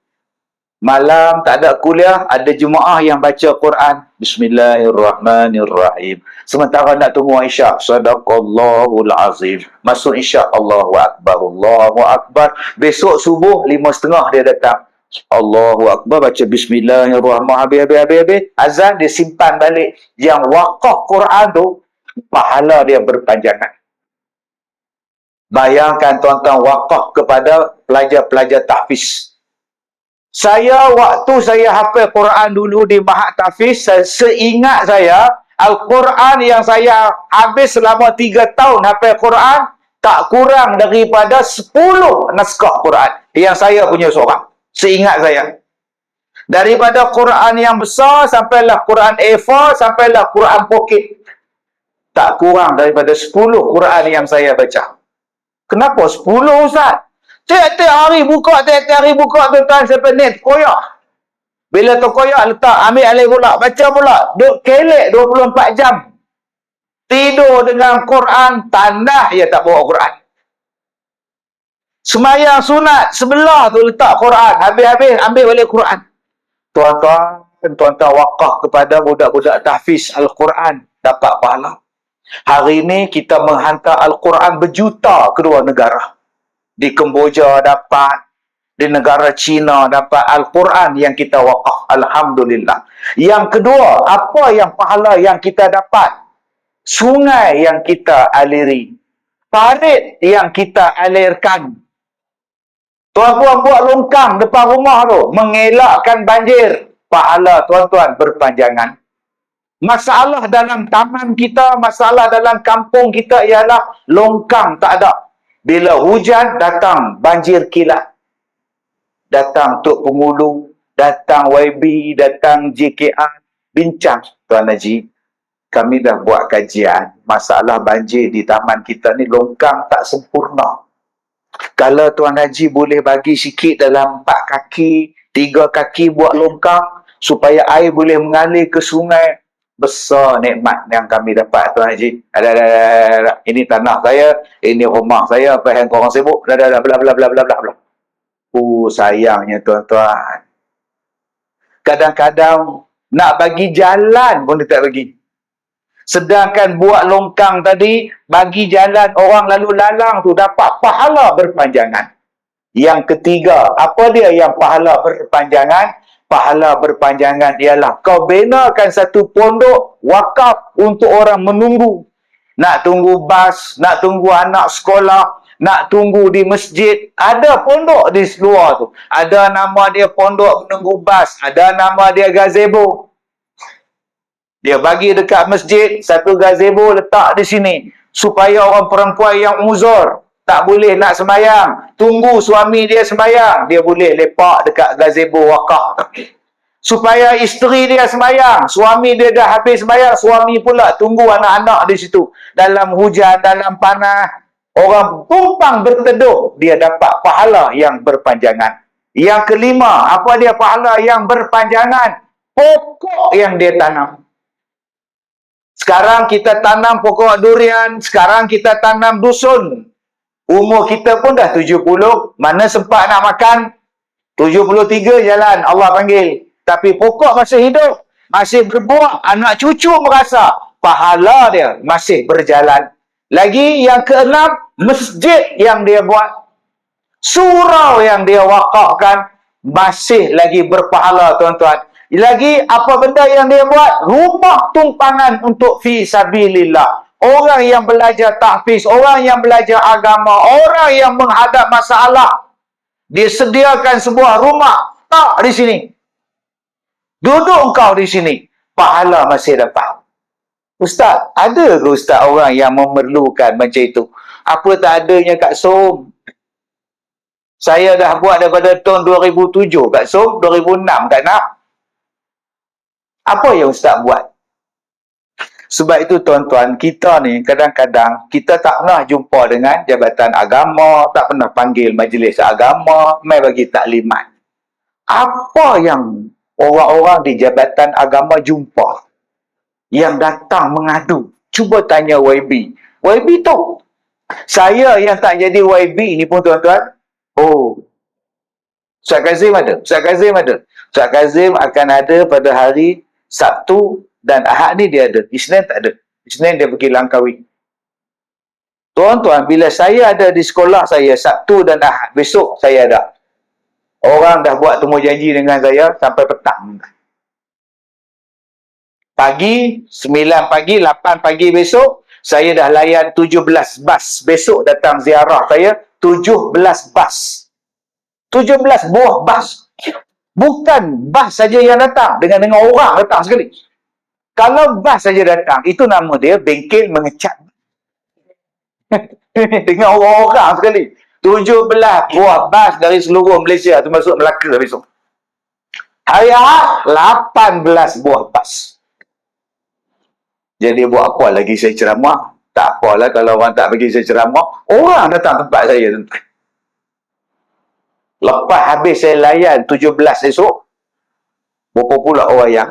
malam tak ada kuliah, ada jemaah yang baca Quran. Bismillahirrahmanirrahim. Sementara nak tunggu isyak, Sadaqallahul Azim. Masuk isyak, Allahu Akbar, Allahu Akbar. Besok subuh, 5.30 dia datang. Allahu Akbar, baca Bismillahirrahmanirrahim. Habis. Azan, dia simpan balik. Yang wakaf Quran tu, pahala dia berpanjangan. Bayangkan tuan-tuan, wakaf kepada pelajar-pelajar tahfiz. Waktu saya hafal Quran dulu di Mahat Tahfiz, seingat saya, Al-Quran yang saya habis selama 3 tahun hafal Quran, tak kurang daripada 10 naskah Quran yang saya punya seorang. Seingat saya. Daripada Quran yang besar, sampailah Quran A4, sampailah Quran Pocket. Tak kurang daripada 10 Quran yang saya baca. Kenapa 10, Ustaz? Tiap-tiap hari buka, tuan-tuan, sampai net koyak. Bila terkoyak, letak, ambil alih pula, baca pula. Duk kelek 24 jam. Tidur dengan Quran, tanah dia tak bawa Quran. Semayang sunat, sebelah tu letak Quran. Habis-habis, ambil balik Quran. Tuan-tuan wakaf kepada budak-budak tahfiz Al-Quran, dapat pahala. Hari ini kita menghantar Al-Quran berjuta kedua negara. Di Kemboja dapat, di negara China dapat Al-Quran yang kita wakaf. Alhamdulillah. Yang kedua, apa yang pahala yang kita dapat? Sungai yang kita aliri. Parit yang kita alirkan. Tuan-tuan buat longkang depan rumah tu, mengelakkan banjir. Pahala tuan-tuan berpanjangan. Masalah dalam taman kita, masalah dalam kampung kita ialah longkang tak ada. Bila hujan, datang banjir kilat. Datang Tok Pengulu, datang YB, datang JKR, bincang. Tuan Haji, kami dah buat kajian, masalah banjir di taman kita ni longkang tak sempurna. Kalau Tuan Haji boleh bagi sikit dalam 4 kaki, 3 kaki buat longkang, supaya air boleh mengalir ke sungai, besar nikmat yang kami dapat, Tuan Haji. Ada. Ini tanah saya, ini rumah saya, apa yang korang sibuk, bla bla bla bla bla. Sayangnya tuan-tuan. Kadang-kadang nak bagi jalan pun dia tak bagi. Sedangkan buat longkang tadi, bagi jalan orang lalu lalang tu dapat pahala berpanjangan. Yang ketiga, apa dia yang pahala berpanjangan? Pahala berpanjangan ialah kau benakan satu pondok wakaf untuk orang menunggu. Nak tunggu bas, nak tunggu anak sekolah, nak tunggu di masjid. Ada pondok di luar tu. Ada nama dia pondok menunggu bas. Ada nama dia gazebo. Dia bagi dekat masjid, satu gazebo letak di sini. Supaya orang perempuan yang uzur, tak boleh nak semayang, tunggu suami dia semayang, dia boleh lepak dekat gazebo wakaf. Supaya isteri dia semayang, suami dia dah habis semayang, suami pula tunggu anak-anak di situ. Dalam hujan, dalam panas, orang tumpang berteduh, dia dapat pahala yang berpanjangan. Yang kelima, apa dia pahala yang berpanjangan? Pokok yang dia tanam. Sekarang kita tanam pokok durian, sekarang kita tanam dusun. Umur kita pun dah 70, mana sempat nak makan? 73 jalan, Allah panggil. Tapi pokok masih hidup, masih berbuah, anak cucu merasa pahala dia masih berjalan. Lagi yang keenam, masjid yang dia buat, surau yang dia wakafkan, masih lagi berpahala tuan-tuan. Lagi apa benda yang dia buat? Rumah tumpangan untuk fi sabilillah. Orang yang belajar tahfiz, orang yang belajar agama, orang yang menghadap masalah, dia sediakan sebuah rumah. Tak di sini. Duduk engkau di sini. Pahala masih dapat. Ustaz, ada ke Ustaz orang yang memerlukan macam itu? Apa tak adanya kat SOM? Saya dah buat daripada tahun 2007 kat SOM, 2006 kat NAP. Apa yang Ustaz buat? Sebab itu tuan-tuan, kita ni kadang-kadang kita tak pernah jumpa dengan jabatan agama, tak pernah panggil majlis agama, mai bagi taklimat. Apa yang orang-orang di jabatan agama jumpa? Yang datang mengadu. Cuba tanya YB. YB tu. Saya yang tak jadi YB ni pun tuan-tuan. Oh. Ustaz Kazim ada. Ustaz Kazim ada. Ustaz Kazim akan ada pada hari Sabtu dan Ahad ni dia ada. Isnin tak ada. Isnin dia pergi Langkawi. Tuan-tuan, bila saya ada di sekolah saya Sabtu dan Ahad, besok saya ada. Orang dah buat temu janji dengan saya sampai petang. Pagi, 9 pagi, 8 pagi besok, Saya dah layan 17 bas. Besok datang ziarah saya, 17 bas. 17 buah bas. Bukan bas saja yang datang, dengan orang datang sekali. Kalau bas saja datang, itu nama dia bengkel mengecat. Dengan orang-orang sekali. 17 buah bas dari seluruh Malaysia, termasuk Melaka besok. Hari Ahad, 18 buah bas. Jadi buat apa lagi saya ceramah? Tak apalah kalau orang tak bagi saya ceramah. Orang datang tempat saya. Lepas habis saya layan 17 esok, berapa pula orang yang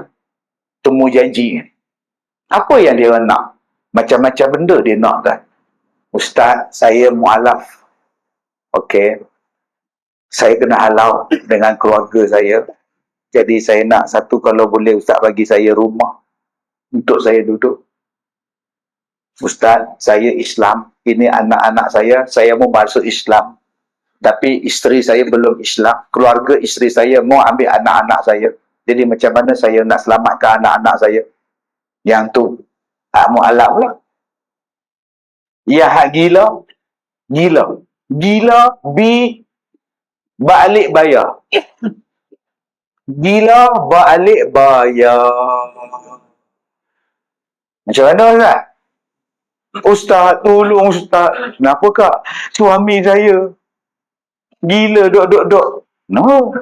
temu janji. Apa yang dia nak? Macam-macam benda dia nak kan. Ustaz, saya mualaf. Okey. Saya kena halau dengan keluarga saya. Jadi saya nak satu, kalau boleh Ustaz bagi saya rumah untuk saya duduk. Ustaz, saya Islam. Ini anak-anak saya mau masuk Islam. Tapi isteri saya belum Islam. Keluarga isteri saya mau ambil anak-anak saya. Jadi macam mana saya nak selamatkan anak-anak saya? Yang tu, mu'alaf pula. Ya, hak gila. Gila. Gila, balik bayar. Gila, balik bayar. Macam mana, Ustaz? Ustaz, tolong Ustaz. Kenapa kak? Suami saya gila, duk. No.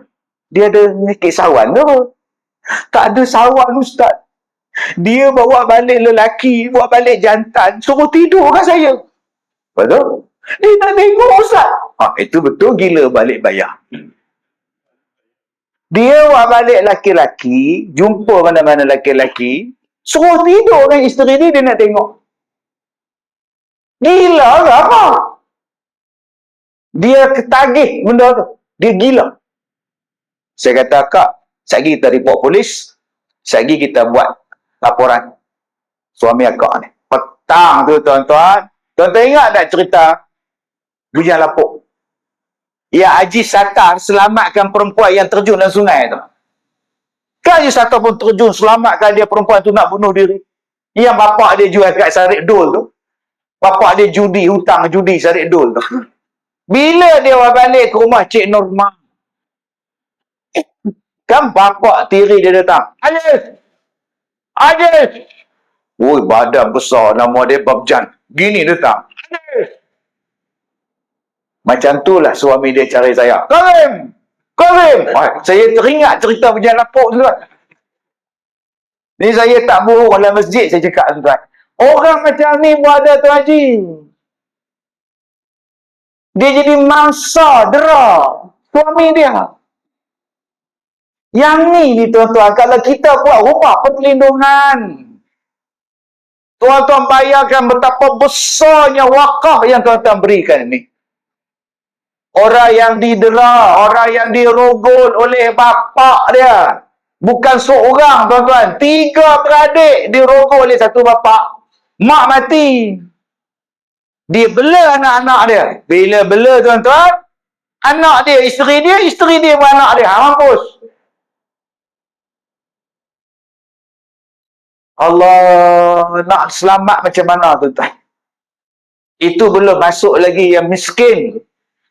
Dia ada kisahwan ke apa? Tak ada sawan, Ustaz. Dia bawa balik lelaki, bawa balik jantan, suruh tidur kat saya. Betul? Dia nak tengok, Ustaz. Itu betul gila balik bayar. Dia bawa balik laki-laki, jumpa mana-mana laki-laki, suruh tidur dengan isteri dia nak tengok. Gila ke apa? Dia ketagih benda tu. Dia gila. Saya kata, kak, sekali kita report polis, sekali kita buat laporan suami akak ni. Petang tu, tuan-tuan. Tuan-tuan ingat tak cerita Bujang Lapuk? Ya, Haji Sattar selamatkan perempuan yang terjun dalam sungai tu. Kan Haji Sattar pun terjun, selamatkan dia, perempuan tu nak bunuh diri. Yang bapak dia jual kat Sarik Dol tu. Bapak dia judi, hutang judi Sarik Dol tu. Bila dia balik ke rumah Cik Norma, kan bapak tiri dia datang. Ajis! Woi, badan besar, nama dia Babjan. Gini datang. Ajis! Macam tu lah suami dia cari saya. Karim! Saya teringat cerita Bujang Lapuk tu kan. Ni saya tak bohong dalam masjid saya cakap tu kan. Orang macam ni pun ada tu Haji. Dia jadi mangsa dera suami dia. Yang ni tuan-tuan, kalau kita buat rumah perlindungan, tuan-tuan bayangkan betapa besarnya wakaf yang tuan-tuan berikan ini. Orang yang didera, orang yang dirogol oleh bapak dia. Bukan seorang tuan-tuan, 3 beradik dirogol oleh satu bapak. Mak mati. Dia bela anak-anak dia. Bila bela tuan-tuan, anak dia, isteri dia pun anak dia. Mampus. Allah, nak selamat macam mana tuan-tuan? Itu belum masuk lagi yang miskin,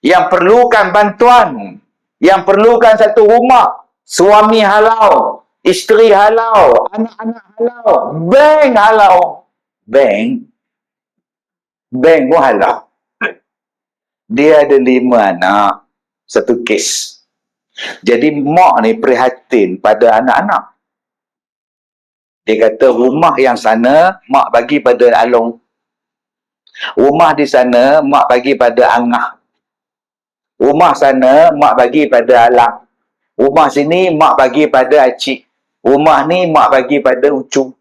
yang perlukan bantuan, yang perlukan satu rumah, suami halau, isteri halau, anak-anak halau, bank halau. Bank pun halau. Dia ada 5 anak, satu kes. Jadi mak ni prihatin pada anak-anak. Dia kata rumah yang sana mak bagi pada Along. Rumah di sana mak bagi pada Angah. Rumah sana mak bagi pada Alang. Rumah sini mak bagi pada Acik. Rumah ni mak bagi pada Ucung.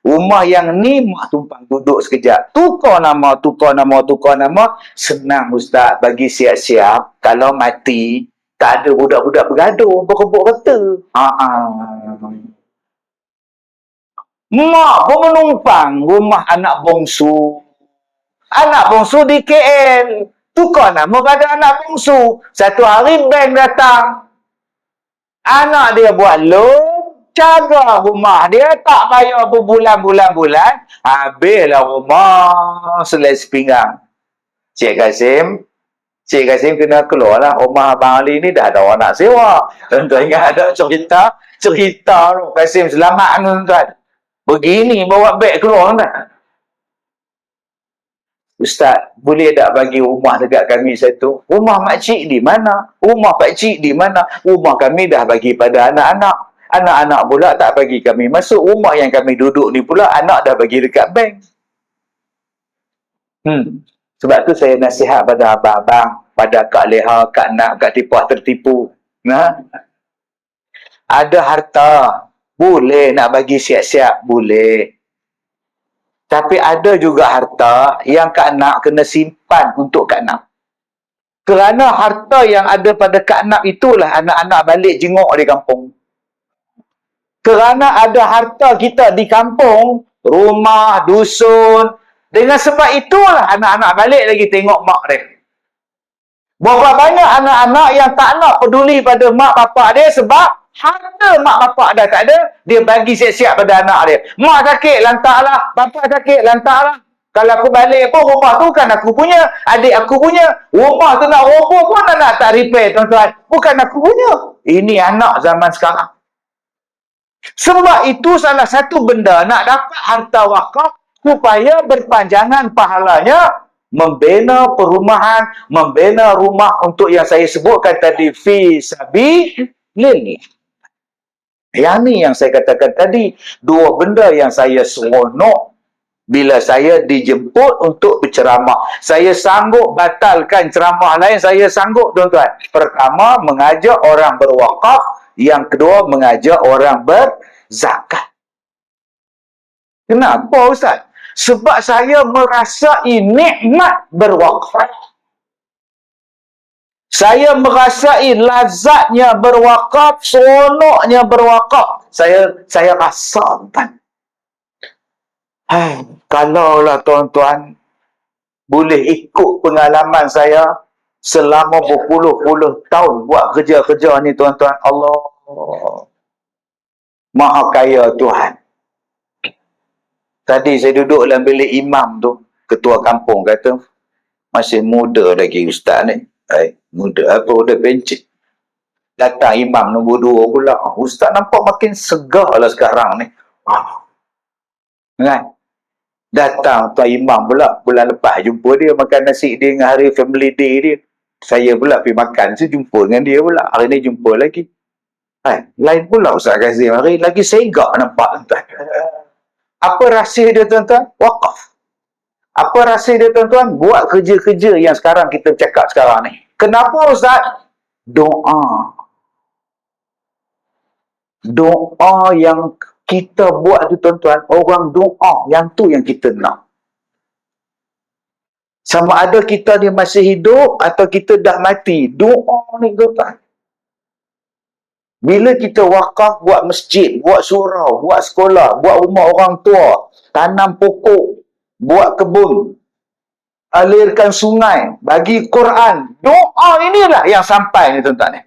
Rumah yang ni mak tumpang duduk sekejap. Tukar nama. Senang Ustaz, bagi siap-siap. Kalau mati, tak ada budak-budak bergaduh, berebut kata. Mak pun menumpang rumah anak bongsu. Anak bongsu di KL. Tukar nama pada anak bongsu. Satu hari bank datang. Anak dia buat loan, Jaga rumah dia, tak bayar berbulan-bulan-bulan, habislah rumah selai sepinggang. Cik Kasim kena keluarlah rumah Abang Ali ni, dah ada orang nak sewa. Tuan-tuan ingat ada cerita tu. Kasim selamat tuan-tuan. Begini bawa beg keluar tuan. Ustaz, boleh tak bagi rumah dekat kami satu? Rumah makcik di mana? Rumah pakcik di mana? Rumah kami dah bagi pada anak-anak. Anak-anak pula tak bagi kami masuk. Rumah yang kami duduk ni pula anak dah bagi dekat bank. Sebab tu saya nasihat pada abang-abang, pada Kak Leha, Kak Nak, Kak Tipah tertipu. Nah, ada harta, boleh nak bagi siap-siap, boleh. Tapi ada juga harta yang Kak Nak kena simpan untuk Kak Nak. Kerana harta yang ada pada Kak Nak itulah anak-anak balik jenguk di kampung. Kerana ada harta kita di kampung, rumah, dusun, dengan sebab itulah anak-anak balik lagi tengok mak dia. Berapa banyak anak-anak yang tak nak peduli pada mak bapak dia sebab harta mak bapak dah tak ada, dia bagi siap-siap pada anak dia. Mak sakit, lantaklah. Bapak sakit, lantaklah. Kalau aku balik pun, rumah tu kan aku punya, adik aku punya. Rumah tu nak roboh pun nak tak repair, tuan-tuan. Bukan aku punya. Ini anak zaman sekarang. Sebab itu salah satu benda nak dapat harta wakaf supaya berpanjangan pahalanya, membina perumahan, membina rumah untuk yang saya sebutkan tadi, fi sabilillah. Yang ni yang saya katakan tadi, dua benda yang saya seronok bila saya dijemput untuk berceramah. Saya sanggup batalkan ceramah lain, saya sanggup tuan-tuan. Pertama, mengajak orang berwakaf. Yang kedua, mengajak orang berzakat. Kenapa Ustaz? Sebab saya merasai nikmat berwakaf. Saya merasai lazatnya berwakaf, seronoknya berwakaf. Saya rasa, tuan. Kalaulah tuan-tuan boleh ikut pengalaman saya selama berpuluh-puluh tahun buat kerja-kerja ni tuan-tuan, Allah Maha Kaya Tuhan. Tadi saya duduk dalam bilik imam tu, ketua kampung kata, masih muda lagi ustaz ni. Muda apa, udah bencik. Datang imam nombor 2 pula. Ustaz nampak makin segar lah sekarang ni. Kan? Datang tuan imam pula, bulan lepas jumpa dia makan nasi dia dengan hari family day dia. Saya pula pergi makan, saya jumpa dengan dia pula. Hari ni jumpa lagi. Lain pula Ustaz Kazim. Hari lagi segak nampak tuan. Apa rahsia dia tuan-tuan? Wakaf. Apa rahsia dia tuan-tuan? Buat kerja-kerja yang sekarang kita cakap sekarang ni. Kenapa Ustaz? Doa. Doa yang kita buat tu tuan-tuan, orang doa, yang tu yang kita nak. Sama ada kita ni masih hidup atau kita dah mati, doa ni tuan-tuan. Bila kita wakaf buat masjid, buat surau, buat sekolah, buat rumah orang tua, tanam pokok, buat kebun, alirkan sungai, bagi Quran, doa inilah yang sampai ni tuan-tuan.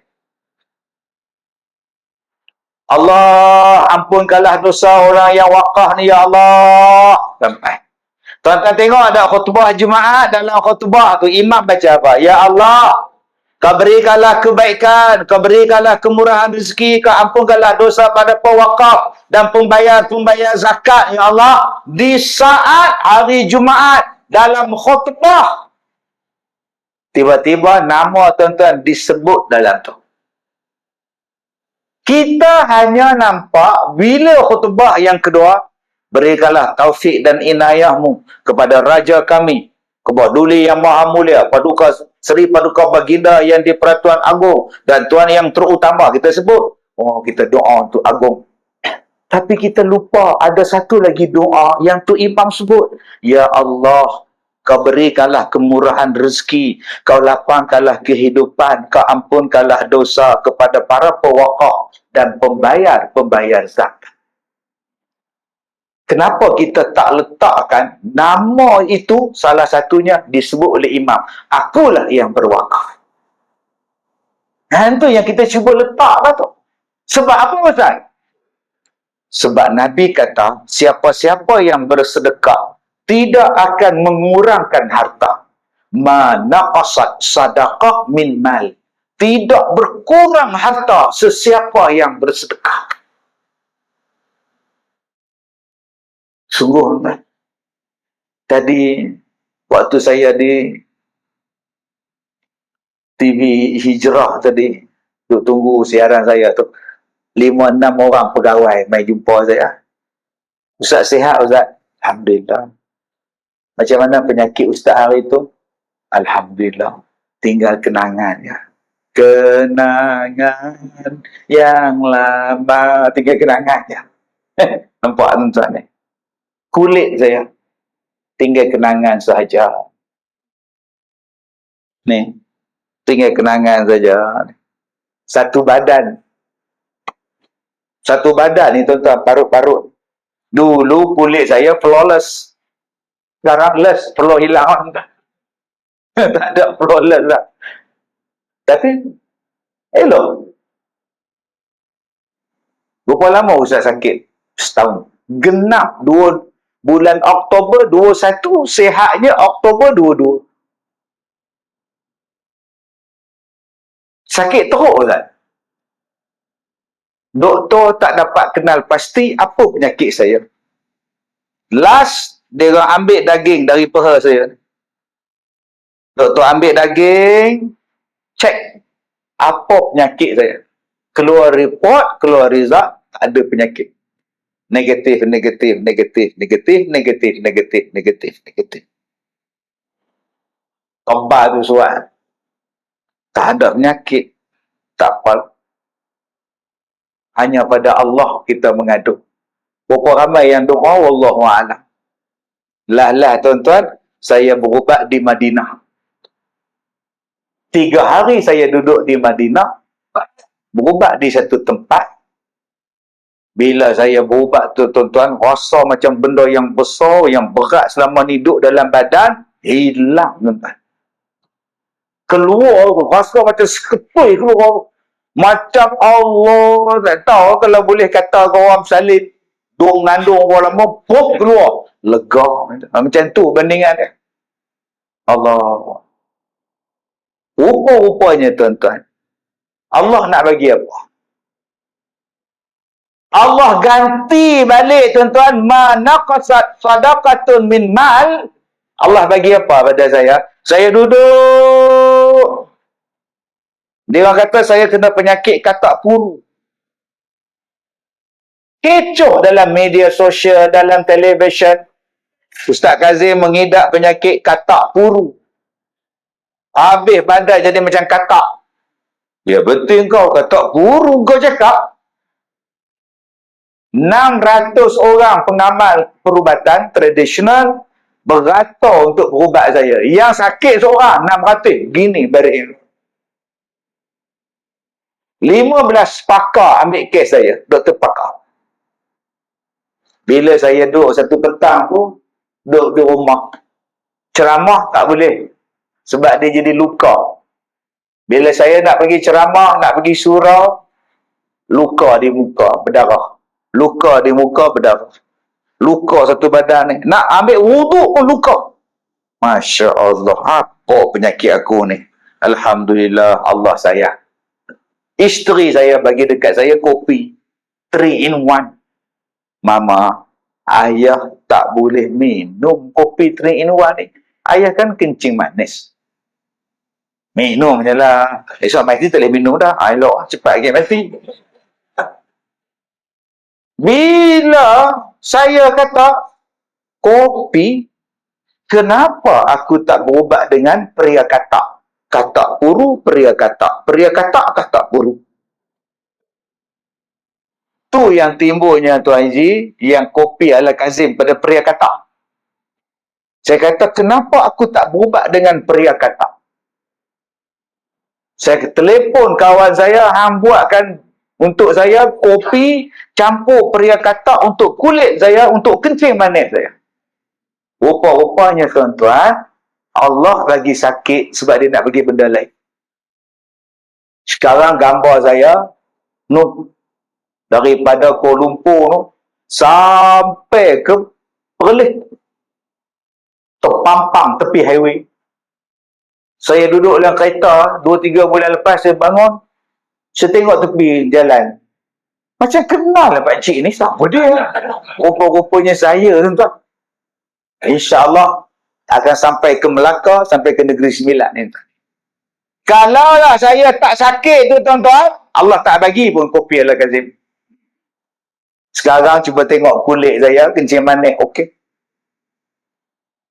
Allah, ampunkanlah dosa orang yang wakaf ni ya Allah. Sampai. Tuan-tuan tengok ada khutbah Jumaat, dalam khutbah tu imam baca apa? Ya Allah, Kau berikanlah kebaikan, Kau berikanlah kemurahan rezeki, Kau ampunkanlah dosa pada pewakaf dan pembayar-pembayar zakat ya Allah. Di saat hari Jumaat dalam khutbah, tiba-tiba nama tuan-tuan disebut dalam tu. Kita hanya nampak bila khutbah yang kedua, berikanlah taufik dan inayahmu kepada Raja kami, kepada Duli yang Maha Mulia, Paduka Seri Paduka Baginda yang di Peratuan Agung dan Tuan yang terutama kita sebut. Oh, kita doa untuk Agung. Tapi kita lupa ada satu lagi doa yang tu imam sebut. Ya Allah, Kau berikanlah kemurahan rezeki, Kau lapangkanlah kehidupan, Kau ampunkanlah dosa kepada para pewakaf dan pembayar-pembayar zakat. Kenapa kita tak letakkan nama itu salah satunya disebut oleh imam? Akulah yang berwakaf. Itu yang kita cuba letaklah tu. Sebab apa Ustaz? Sebab Nabi kata, siapa-siapa yang bersedekah tidak akan mengurangkan harta. Ma naqasat sadaqah min mal. Tidak berkurang harta sesiapa yang bersedekah. Sungguh, tadi waktu saya di TV Hijrah tadi, duk tunggu siaran saya tu, 5-6 orang pegawai mai jumpa saya. Ustaz sihat Ustaz? Alhamdulillah. Macam mana penyakit Ustaz hari tu? Alhamdulillah. Tinggal kenangannya. Kenangan yang lama. Tinggal kenangannya. Nampak tuan-tuan ni? Kulit saya tinggal kenangan sahaja. Ni. Tinggal kenangan saja. Satu badan ni tuan-tuan, parut-parut. Dulu kulit saya flawless. Sekarang less, perlu hilang. Tak ada flawless lah. Tapi, elok. Berapa lama Ustaz sakit? Setahun. Genap 2 bulan Oktober 21, sihatnya Oktober 22. Sakit teruk Ustaz. Doktor tak dapat kenal pasti apa penyakit saya. Last, dia orang ambil daging dari peha saya. Doktor ambil daging, cek apa penyakit saya. Keluar report, keluar result, tak ada penyakit. Negatif, negatif, negatif, negatif, negatif, negatif, negatif, negatif. Tebal tu surat. Tak ada penyakit. Tak apa. Hanya pada Allah kita mengadu. Berapa ramai yang doa, wallahu'alam. Lah tuan-tuan, saya berubat di Madinah. 3 hari saya duduk di Madinah, berubat di satu tempat. Bila saya berubat tu tuan-tuan, rasa macam benda yang besar, yang berat selama ni duduk dalam badan, hilang tuan-tuan. Keluar, rasa macam sekepui keluar. Macam Allah, tak tahu kalau boleh kata orang salin, duk mengandung orang lama, pop keluar. Lega. Macam tu bandingan dia. Allah. Rupa-rupanya tuan-tuan, Allah nak bagi apa? Allah ganti balik tuan-tuan, ma naqasat sadaqatun min mal. Allah bagi apa pada saya? Saya duduk. Dia orang kata saya kena penyakit katak puru. Kecoh dalam media sosial, dalam televisyen. Ustaz Kazim mengidap penyakit katak puru. Habis badan jadi macam katak. Ya betul kau, katak puru kau cakap. 600 orang pengamal perubatan tradisional beratur untuk berubat saya. Yang sakit seorang 600. Gini baris. 15 pakar ambil kes saya, doktor pakar. Bila saya duduk satu petang tu, duduk di rumah, ceramah tak boleh. Sebab dia jadi luka. Bila saya nak pergi ceramah, nak pergi surau, luka di muka, berdarah. Luka di muka, berdarah. Luka satu badan ni. Nak ambil wuduk pun luka. Masya Allah, apa penyakit aku ni? Alhamdulillah, Allah sayang. Isteri saya bagi dekat saya kopi 3 in 1. Mama, ayah tak boleh minum kopi 3 in 1 ni. Ayah kan kencing manis. Minum je lah. Esok mati tak boleh minum dah. Elok, cepat lagi mati. Bila saya kata kopi, kenapa aku tak berubat dengan pria katak? Katak puru, pria katak. Pria katak, katak puru. Tu yang timbulnya Tuan Haji, yang kopi ala Kazim pada pria katak. Saya kata, kenapa aku tak berubat dengan pria katak? Saya telefon kawan saya, hang buatkan untuk saya kopi campur pria katak untuk kulit saya, untuk kencing manis saya. Rupa-rupanya tuan-tuan, Allah lagi sakit sebab dia nak bagi benda lain. Sekarang gambar saya, daripada Kuala Lumpur tu, Sampai ke Perlis. Terpampang tepi highway. Saya duduk dalam kereta, 2-3 bulan lepas saya bangun, saya tengok tepi jalan. Macam kenal lah pakcik ni, siapa dia? Rupa-rupanya saya, tuan-tuan. InsyaAllah akan sampai ke Melaka, sampai ke Negeri Sembilan ni. Kalaulah saya tak sakit tu, tuan-tuan, Allah tak bagi pun kopi Al-Kazim. Sekarang cuba tengok kulit saya, kencing manis, okey.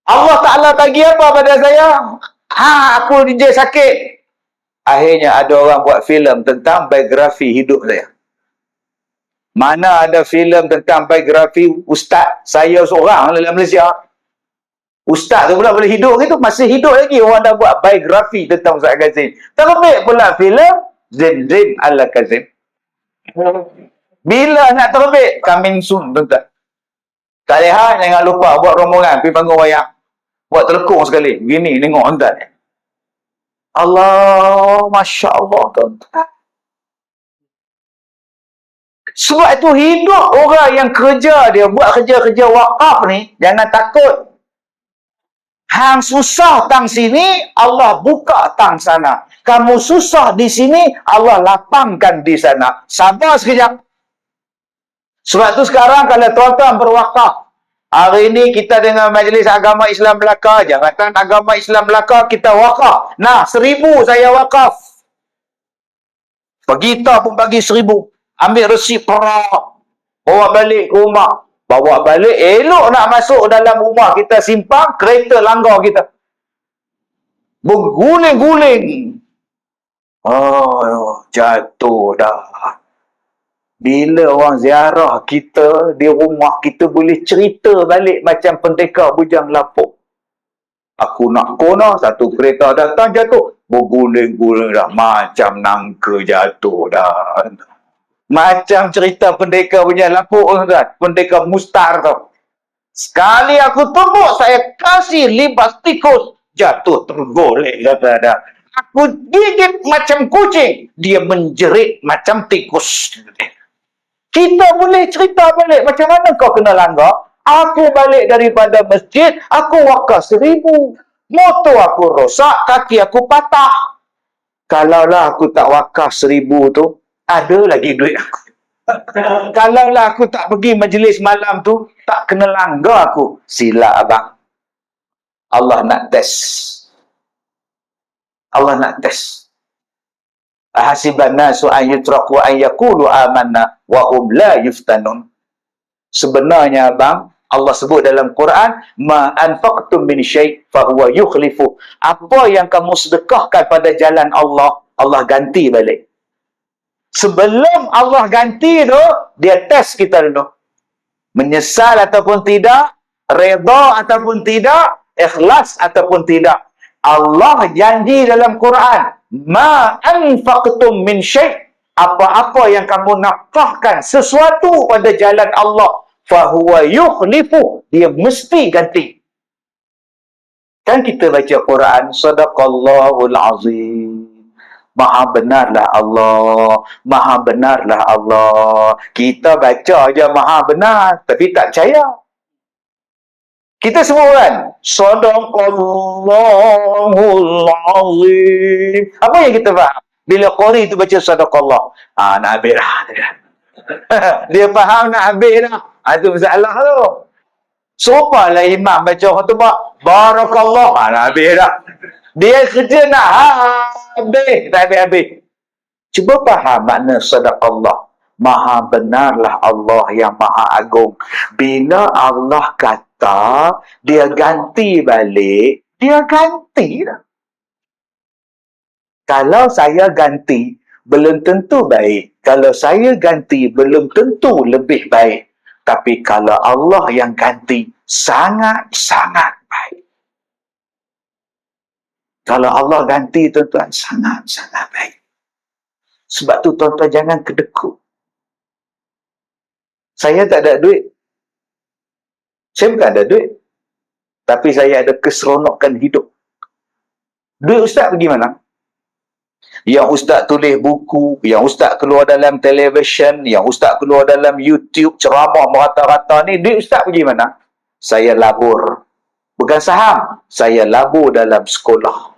Allah Ta'ala bagi apa pada saya? Aku dia sakit. Akhirnya ada orang buat filem tentang biografi hidup saya. Mana ada filem tentang biografi ustaz saya seorang dalam Malaysia. Ustaz tu pula boleh hidup gitu, masih hidup lagi orang dah buat biografi tentang Ustaz Kazim. Terbit pula filem Zin Al-Kazim. Bila nak terbit? Coming soon, tuan-tuan. Tak lihat, jangan lupa buat rombongan pergi panggung wayang. Buat telekung sekali. Gini, tengok tuan-tuan. Allah, Masya Allah, tuan-tuan. Sebab itu hidup orang yang kerja dia, buat kerja-kerja wakaf ni, jangan takut. Hang susah tang sini, Allah buka tang sana. Kamu susah di sini, Allah lapangkan di sana. Sabar sekejap. Sebab tu sekarang kalau tuan-tuan berwakaf, hari ini kita dengan Majlis Agama Islam Melaka, Jabatan Agama Islam Melaka, kita wakaf. Nah, 1,000 saya wakaf. Kita pun bagi 1,000. Ambil resip perak. Bawa balik ke rumah. Bawa balik, elok nak masuk dalam rumah kita simpan, kereta langgar kita. Berguling-guling. Oh, jatuh dah. Bila orang ziarah kita di rumah, kita boleh cerita balik macam Pendekar Bujang Lapuk. Aku nak kona, satu kereta datang jatuh. Berguling-guling dah. Macam nangka jatuh dah. Macam cerita Pendekar Bujang Lapuk, tuan. Pendekar Mustar tu. Sekali aku tumbuk, saya kasih libas tikus. Jatuh tergolek kata dah. Aku gigit macam kucing. Dia menjerit macam tikus. Kita boleh cerita balik. Macam mana kau kena langgar? Aku balik daripada masjid, aku wakaf 1,000. Motor aku rosak, kaki aku patah. Kalaulah aku tak wakaf 1,000 tu, ada lagi duit aku. Kalaulah aku tak pergi majlis malam tu, tak kena langgar aku. Sila abang. Allah nak test. Allah nak test. Ahasiban nasu an yutraku an yaqulu amanna wa hum la yuftanun. Sebenarnya abang, Allah sebut dalam Quran, ma anfaqtum min syai' fa huwa yukhlifu. Apa yang kamu sedekahkan pada jalan Allah, Allah ganti balik. Sebelum Allah ganti tu, dia test kita dulu. Menyesal ataupun tidak, redha ataupun tidak, ikhlas ataupun tidak. Allah janji dalam Quran, ma anfaqtum min syai', apa-apa yang kamu nafkahkan sesuatu pada jalan Allah, fahuwa yukhlifu, dia mesti ganti. Kan kita baca Quran, sadaqallahul azim. Maha benarlah Allah. Maha benarlah Allah. Kita baca aja maha benar, tapi tak percaya. Kita semua kan, sadaqallahul azim. Apa yang kita faham? Bila qari tu baca sadaqallah, nak habis dah. Dia faham nak habis dah. Itu masalah tu. Sopalah imam baca khutbah, barakallah, nak habis dah. Dia kerja nak habis, tak habis-habis. Cuba faham makna sadaqallah. Maha benarlah Allah yang maha agung. Bila Allah kata, dia ganti balik, dia ganti dah. Kalau saya ganti, belum tentu baik. Kalau saya ganti, belum tentu lebih baik. Tapi kalau Allah yang ganti, sangat-sangat baik. Kalau Allah ganti, tuan-tuan, sangat-sangat baik. Sebab tu tuan-tuan jangan kedekut. Saya tak ada duit. Saya bukan ada duit. Tapi saya ada keseronokan hidup. Duit ustaz pergi mana? Yang ustaz tulis buku, yang ustaz keluar dalam televisyen, yang ustaz keluar dalam YouTube, ceramah merata-rata ni, duit ustaz pergi mana? Saya labur. Bukan saham, saya labur dalam sekolah.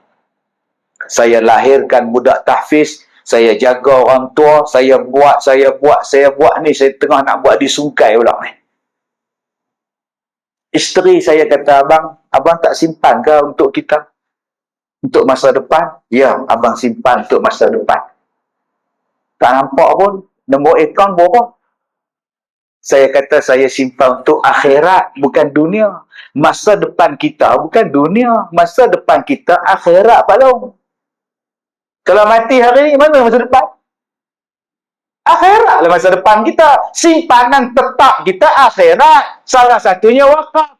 Saya lahirkan budak tahfiz, saya jaga orang tua, saya buat ni, saya tengah nak buat di Sungai pula ni. Isteri saya kata, abang tak simpan ke untuk kita? Untuk masa depan? Ya, abang simpan untuk masa depan. Tak nampak pun, nombor akaun berapa? Saya kata saya simpan untuk akhirat, bukan dunia. Masa depan kita bukan dunia. Masa depan kita akhirat, Pak Long. Kalau mati hari ni, mana masa depan? Akhirat lah masa depan kita. Simpanan tetap kita akhirat. Salah satunya wakaf.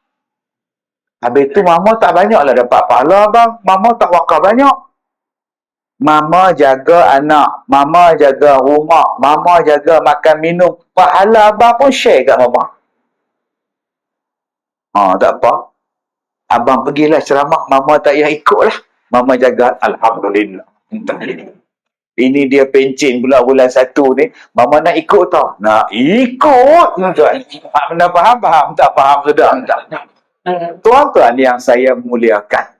Habis tu mama tak banyak lah dapat pahala, bang. Mama tak wakaf banyak. Mama jaga anak. Mama jaga rumah. Mama jaga makan minum. Pahala abang pun share kat mama. Tak apa. Abang pergilah ceramah. Mama tak payah ikut lah. Mama jaga. Alhamdulillah. Ini dia pencin pula bulan 1 ni. Mama nak ikut tau. Nak ikut. Anda faham? Faham? Tak faham sudah. Tak. Tuan-tuan yang saya muliakan.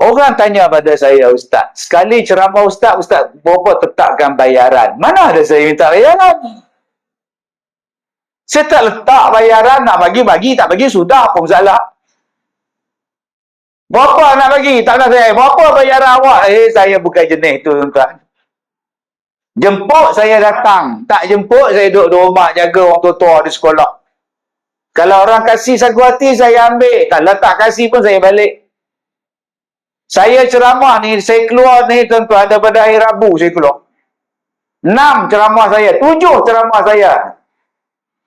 Orang tanya pada saya, Ustaz. Sekali ceramah Ustaz berapa tetapkan bayaran? Mana ada saya minta bayaran? Saya tak letak bayaran, nak bagi-bagi, tak bagi, sudah, apa masalah? Berapa nak bagi? Tak nak saya. Berapa bayaran awak? Saya bukan jenis tu, tuan-tuan. Jemput, saya datang. Tak jemput, saya duduk di rumah, jaga orang tua-tua di sekolah. Kalau orang kasih sagu hati, saya ambil. Kalau tak kasih pun, saya balik. Saya ceramah ni, saya keluar ni, tuan-tuan, daripada hari Rabu, saya keluar. 6 ceramah saya, 7 ceramah saya.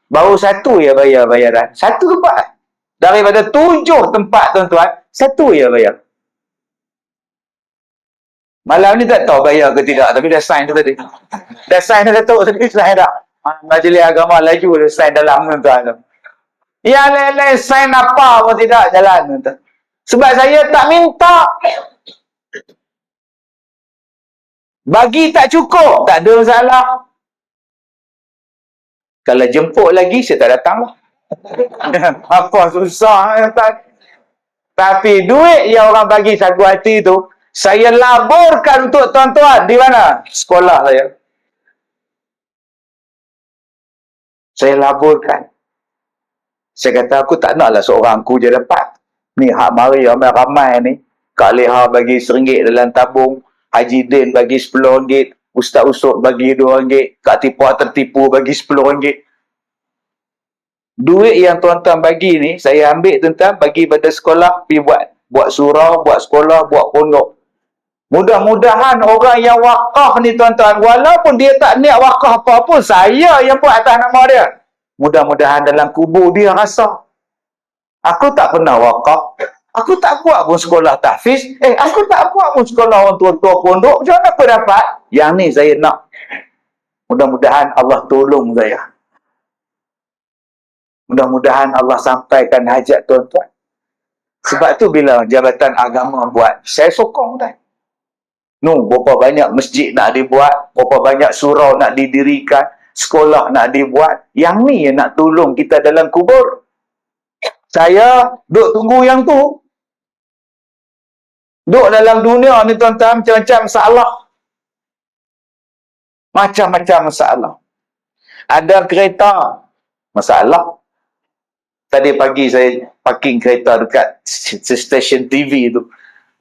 Baru 1 ya bayar bayaran. 1 tempat. Daripada 7 tempat, tuan-tuan, 1 ya bayar. Malam ni tak tahu bayar ke tidak, tapi dah sign tu tadi. Dah sign dah tahu tadi, sign dah. Majlis agama laju, dah sign dalam, tuan-tuan. Yang lain-lain sign apa pun tidak jalan, tuan-tuan. Sebab saya tak minta. Bagi tak cukup, tak ada masalah. Kalau jemput lagi, saya tak datang lah. Apa susah. Tapi duit yang orang bagi sagu hati tu, saya laburkan untuk tuan-tuan. Di mana? Sekolah saya. Saya laburkan. Saya kata, aku tak naklah seorang aku je dapat. Ni hak mari ramai-ramai ni. Kak Leha bagi RM1 dalam tabung. Haji Din bagi RM10. Ustaz Usuk bagi RM2. Kak Tipua tertipu bagi RM10. Duit yang tuan-tuan bagi ni, saya ambil tuan-tuan, bagi pada sekolah, pergi buat surau, buat sekolah, buat pondok. Mudah-mudahan orang yang wakaf ni tuan-tuan, walaupun dia tak niat wakaf apa-apa, saya yang buat atas nama dia. Mudah-mudahan dalam kubur dia rasa, aku tak pernah wakaf. Aku tak buat pun sekolah tahfiz. Aku tak buat pun sekolah orang tua-tua pondok. Macam mana aku dapat? Yang ni saya nak. Mudah-mudahan Allah tolong saya. Mudah-mudahan Allah sampaikan hajat tuan-tuan. Sebab tu bila Jabatan Agama buat, saya sokong dah. Berapa banyak masjid nak dibuat, berapa banyak surau nak didirikan, sekolah nak dibuat. Yang ni yang nak tolong kita dalam kubur. Saya duk tunggu yang tu. Duk dalam dunia ni tuan-tuan, macam-macam masalah. Macam-macam masalah. Ada kereta, masalah. Tadi pagi saya parking kereta dekat stesen TV tu.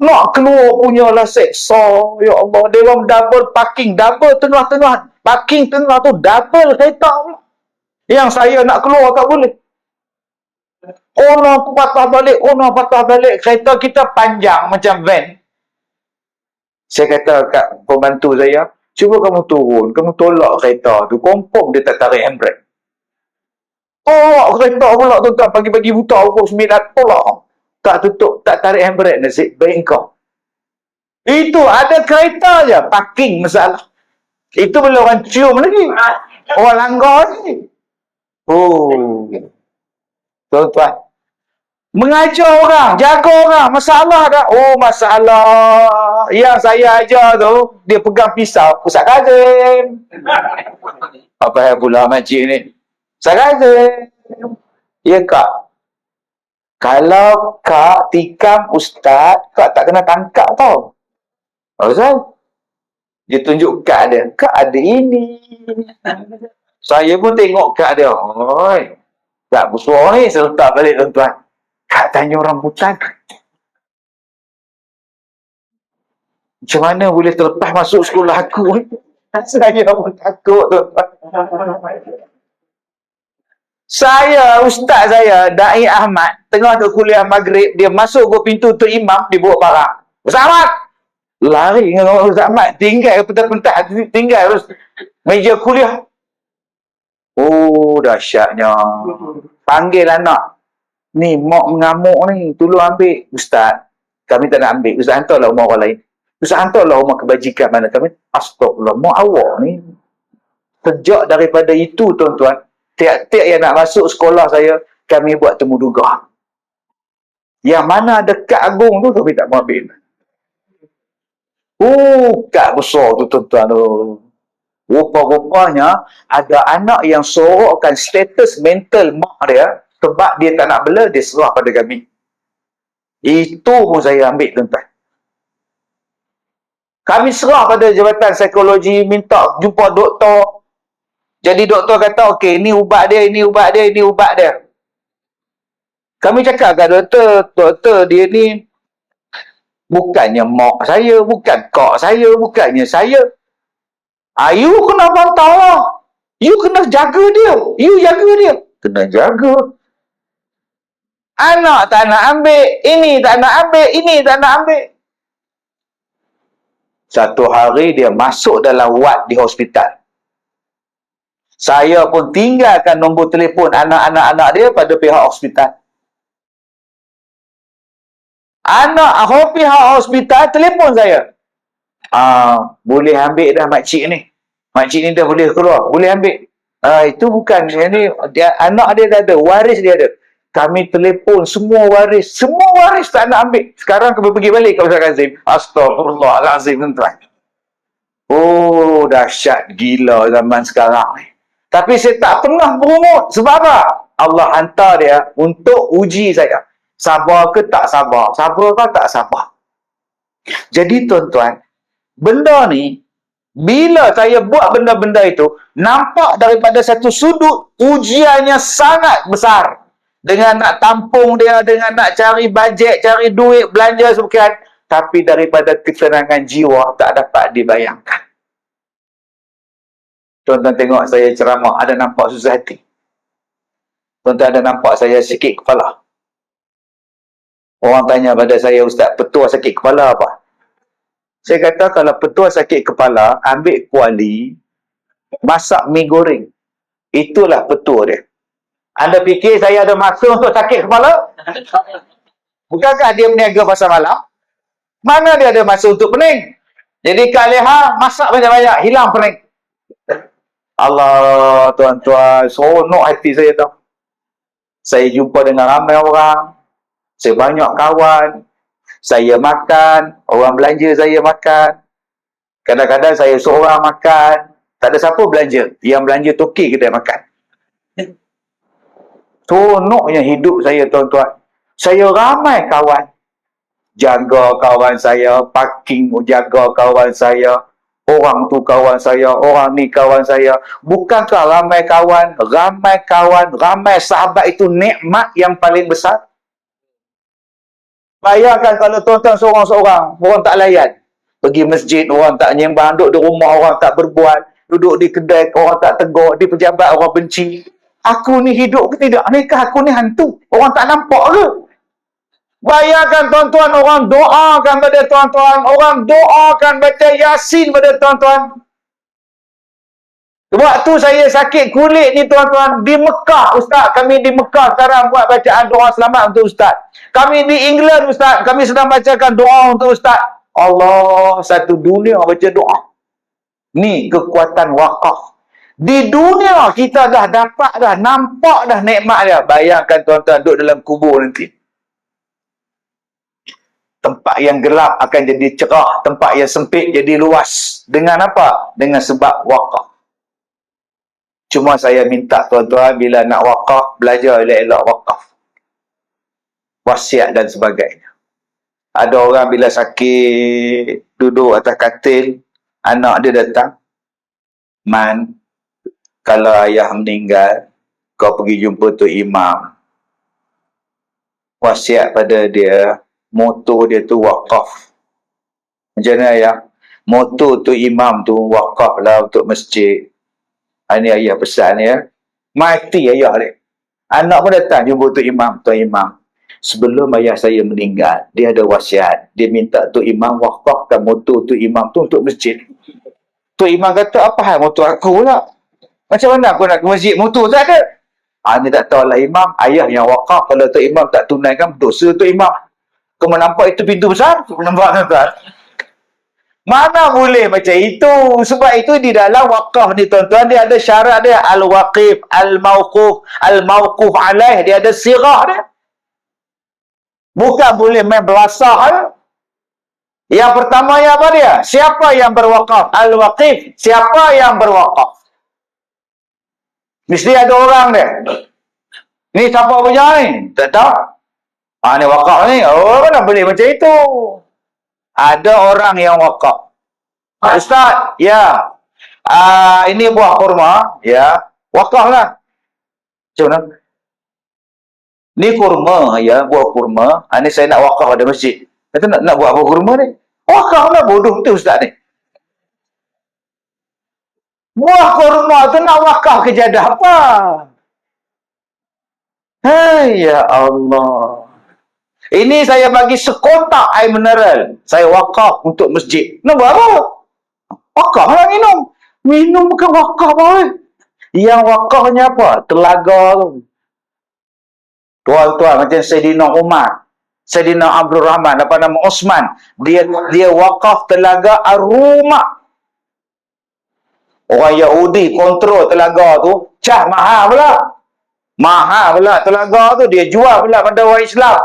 Nak keluar punya lah seksa. Ya Allah, dia orang double parking, double tengah-tengah. Parking tengah tu double kereta. Yang saya nak keluar tak boleh. Orang patah balik. Kereta kita panjang macam van. Saya kata kat pembantu saya, cuba kamu turun, kamu tolak kereta tu. Confirm dia tak tarik handbrake. Tolak kereta pula tuan-tuan, pagi-pagi buta pukul 9, tolak. Tak tutup, tak tarik handbrake, nasib baik kau. Itu ada kereta je, parking masalah. Itu belum orang cium lagi. Orang langgar lagi. Tuan-tuan, Mengajar orang, jaga orang, masalah dah. Oh, masalah. Yang saya ajar tu, dia pegang pisau. Ustaz Kazim. Apa yang pula makcik ni? Ustaz Kazim. Ya, Kak. Kalau Kak tikam Ustaz, Kak tak kena tangkap tau. Ustaz? Dia tunjuk kad dia. Kak ada ini. Saya pun tengok kad dia. Oi. Tak bersuara ni. Saya letak balik tuan-tuan. Kak tanya rambutan. Macam mana boleh terlepas masuk sekolah aku? Saya pun takut tuan-tuan. Saya, ustaz saya, Da'i Ahmad, tengah duk kuliah maghrib, dia masuk ke pintu tu imam, dia bawa barang. Ustaz Ahmad! Lari dengan Ustaz Ahmad, tinggal pentas-pentas, tinggal terus meja kuliah. Oh, dahsyatnya. Panggil anak. Ni, mak mengamuk ni, tolong ambil. Ustaz, kami tak nak ambil. Ustaz hantarlah rumah orang lain. Ustaz hantarlah rumah kebajikan mana kami. Astagfirullah, mak awak ni. Sejak daripada itu, tuan-tuan, tiap-tiap yang nak masuk sekolah saya, kami buat temu duga. Yang mana ada kad agung tu, kami tak mau ambil. Oh, kad besar tu, tuan-tuan tu. Rupa-rupanya, ada anak yang sorokkan status mental mak dia, sebab dia tak nak bela, dia serah pada kami. Itu pun saya ambil, tuan-tuan. Kami serah pada Jabatan Psikologi, minta jumpa doktor. Jadi doktor kata, okey, ini ubat dia, ini ubat dia, ini ubat dia. Kami cakap kat doktor dia ni, bukannya mak saya, bukan kak saya, bukannya saya. You kena pantau lah. You kena jaga dia. You jaga dia. Kena jaga. Anak tak nak ambil, ini tak nak ambil, ini tak nak ambil. Satu hari dia masuk dalam wad di hospital. Saya pun tinggalkan nombor telefon anak-anak dia pada pihak hospital. Anak pihak hospital telefon saya. Boleh ambil dah makcik ni. Makcik ni dah boleh keluar. Boleh ambil. Itu bukan. Anak dia dah ada. Waris dia ada. Kami telefon semua waris. Semua waris tak nak ambil. Sekarang kami pergi balik ke Ustaz Kazim. Astagfirullahalazim, tuan-tuan. Oh, dahsyat gila zaman sekarang ni. Tapi saya tak pernah berumut. Sebab apa? Allah hantar dia untuk uji saya. Sabar ke tak sabar? Sabar ke tak sabar? Jadi tuan-tuan, benda ni, bila saya buat benda-benda itu, nampak daripada satu sudut, ujiannya sangat besar. Dengan nak tampung dia, dengan nak cari bajet, cari duit, belanja sekian. Tapi daripada ketenangan jiwa, tak dapat dibayangkan. Tuan-tuan tengok saya ceramah, ada nampak susah hati. Tuan-tuan ada nampak saya sikit kepala. Orang tanya pada saya, Ustaz, petua sakit kepala apa? Saya kata, kalau petua sakit kepala, ambil kuali, masak mi goreng. Itulah petua dia. Anda fikir saya ada masa untuk sakit kepala? Bukankah dia berniaga pasar malam? Mana dia ada masa untuk pening? Jadi Kak Leha, masak banyak-banyak, hilang pening. Allah, tuan-tuan, seronok hati saya tahu. Saya jumpa dengan ramai orang. Saya banyak kawan. Saya makan. Orang belanja saya makan. Kadang-kadang saya seorang makan. Tak ada siapa belanja. Yang belanja toki kedai makan. Seronoknya hidup saya, tuan-tuan. Saya ramai kawan. Jaga kawan saya. Parking jaga kawan saya. Orang tu kawan saya. Orang ni kawan saya. Bukankah ramai kawan, ramai sahabat itu nikmat yang paling besar? Bayangkan kalau tuan-tuan seorang-seorang, orang tak layan. Pergi masjid, orang tak nyembang. Duduk di rumah, orang tak berbuat. Duduk di kedai, orang tak tegur. Di pejabat, orang benci. Aku ni hidup ke tidak? Adakah aku ni hantu? Orang tak nampak ke? Bayangkan tuan-tuan, orang doakan pada tuan-tuan. Orang doakan baca Yasin pada tuan-tuan. Waktu saya sakit kulit ni tuan-tuan, di Mekah, Ustaz, kami di Mekah sekarang buat bacaan doa selamat untuk Ustaz. Kami di England, Ustaz, kami sedang bacakan doa untuk Ustaz. Allah, satu dunia baca doa. Ni kekuatan wakaf. Di dunia kita dah dapat dah, nampak dah nikmat dia. Bayangkan tuan-tuan duduk dalam kubur nanti. Tempat yang gelap akan jadi cerah, tempat yang sempit jadi luas. Dengan apa? Dengan sebab wakaf. Cuma saya minta tuan-tuan bila nak wakaf, belajar elok-elok wakaf. Wasiat dan sebagainya. Ada orang bila sakit, duduk atas katil, anak dia datang, Man, kalau ayah meninggal, kau pergi jumpa tu imam. Wasiat pada dia, moto dia tu wakaf. Macam mana ayah? Moto tu imam tu wakaf lah untuk masjid. Ini ayah pesan ya. Mati ayah dia. Anak pun datang jumpa tu imam, tuan imam. Sebelum ayah saya meninggal, dia ada wasiat. Dia minta tu imam wakafkan moto tu imam tu untuk masjid. Tu imam kata, apa hal moto aku pula? Macam mana aku nak ke masjid? Moto tak ada. Ni tak tahulah imam. Ayah yang wakaf. Kalau tu imam tak tunaikan, dosa tu imam. Kau nampak itu pintu besar? Nampak tuan? Mana boleh macam itu? Sebab itu di dalam wakaf ni tuan-tuan, dia ada syarat dia. Al-waqif, al-mawquf, al-mawquf alaih. Dia ada sirah dia. Bukan boleh main belasah dia. Yang pertama yang apa dia? Siapa yang berwakaf? Al-waqif. Siapa yang berwakaf? Mesti ada orang dia. Ni siapa punya ni? Tak tahu. Ni wakaf ni. Oh, mana boleh macam itu? Ada orang yang wakaf. Ustaz, ya. Ini buah kurma, ya. Wakaf lah. Macam mana? Ni kurma, ya. Buah kurma. Ni saya nak wakaf pada masjid. Kata nak buat buah kurma ni. Wakaf lah, bodoh tu Ustaz ni. Buah kurma tu nak wakaf ke jadah apa? Hai, ya Allah. Ini saya bagi sekotak air mineral. Saya wakaf untuk masjid. Nak buat apa? Wakaf lah minum. Minum bukan wakaf apa? Yang wakafnya apa? Telaga tu. Tuan-tuan macam Sayyidina Umar, Sayyidina Abdul Rahman, apa nama Osman. Dia wakaf telaga Ar-Rumah. Orang Yahudi kontrol telaga tu. Cah mahal pula. Mahal pula telaga tu. Dia jual pula pada orang Islam.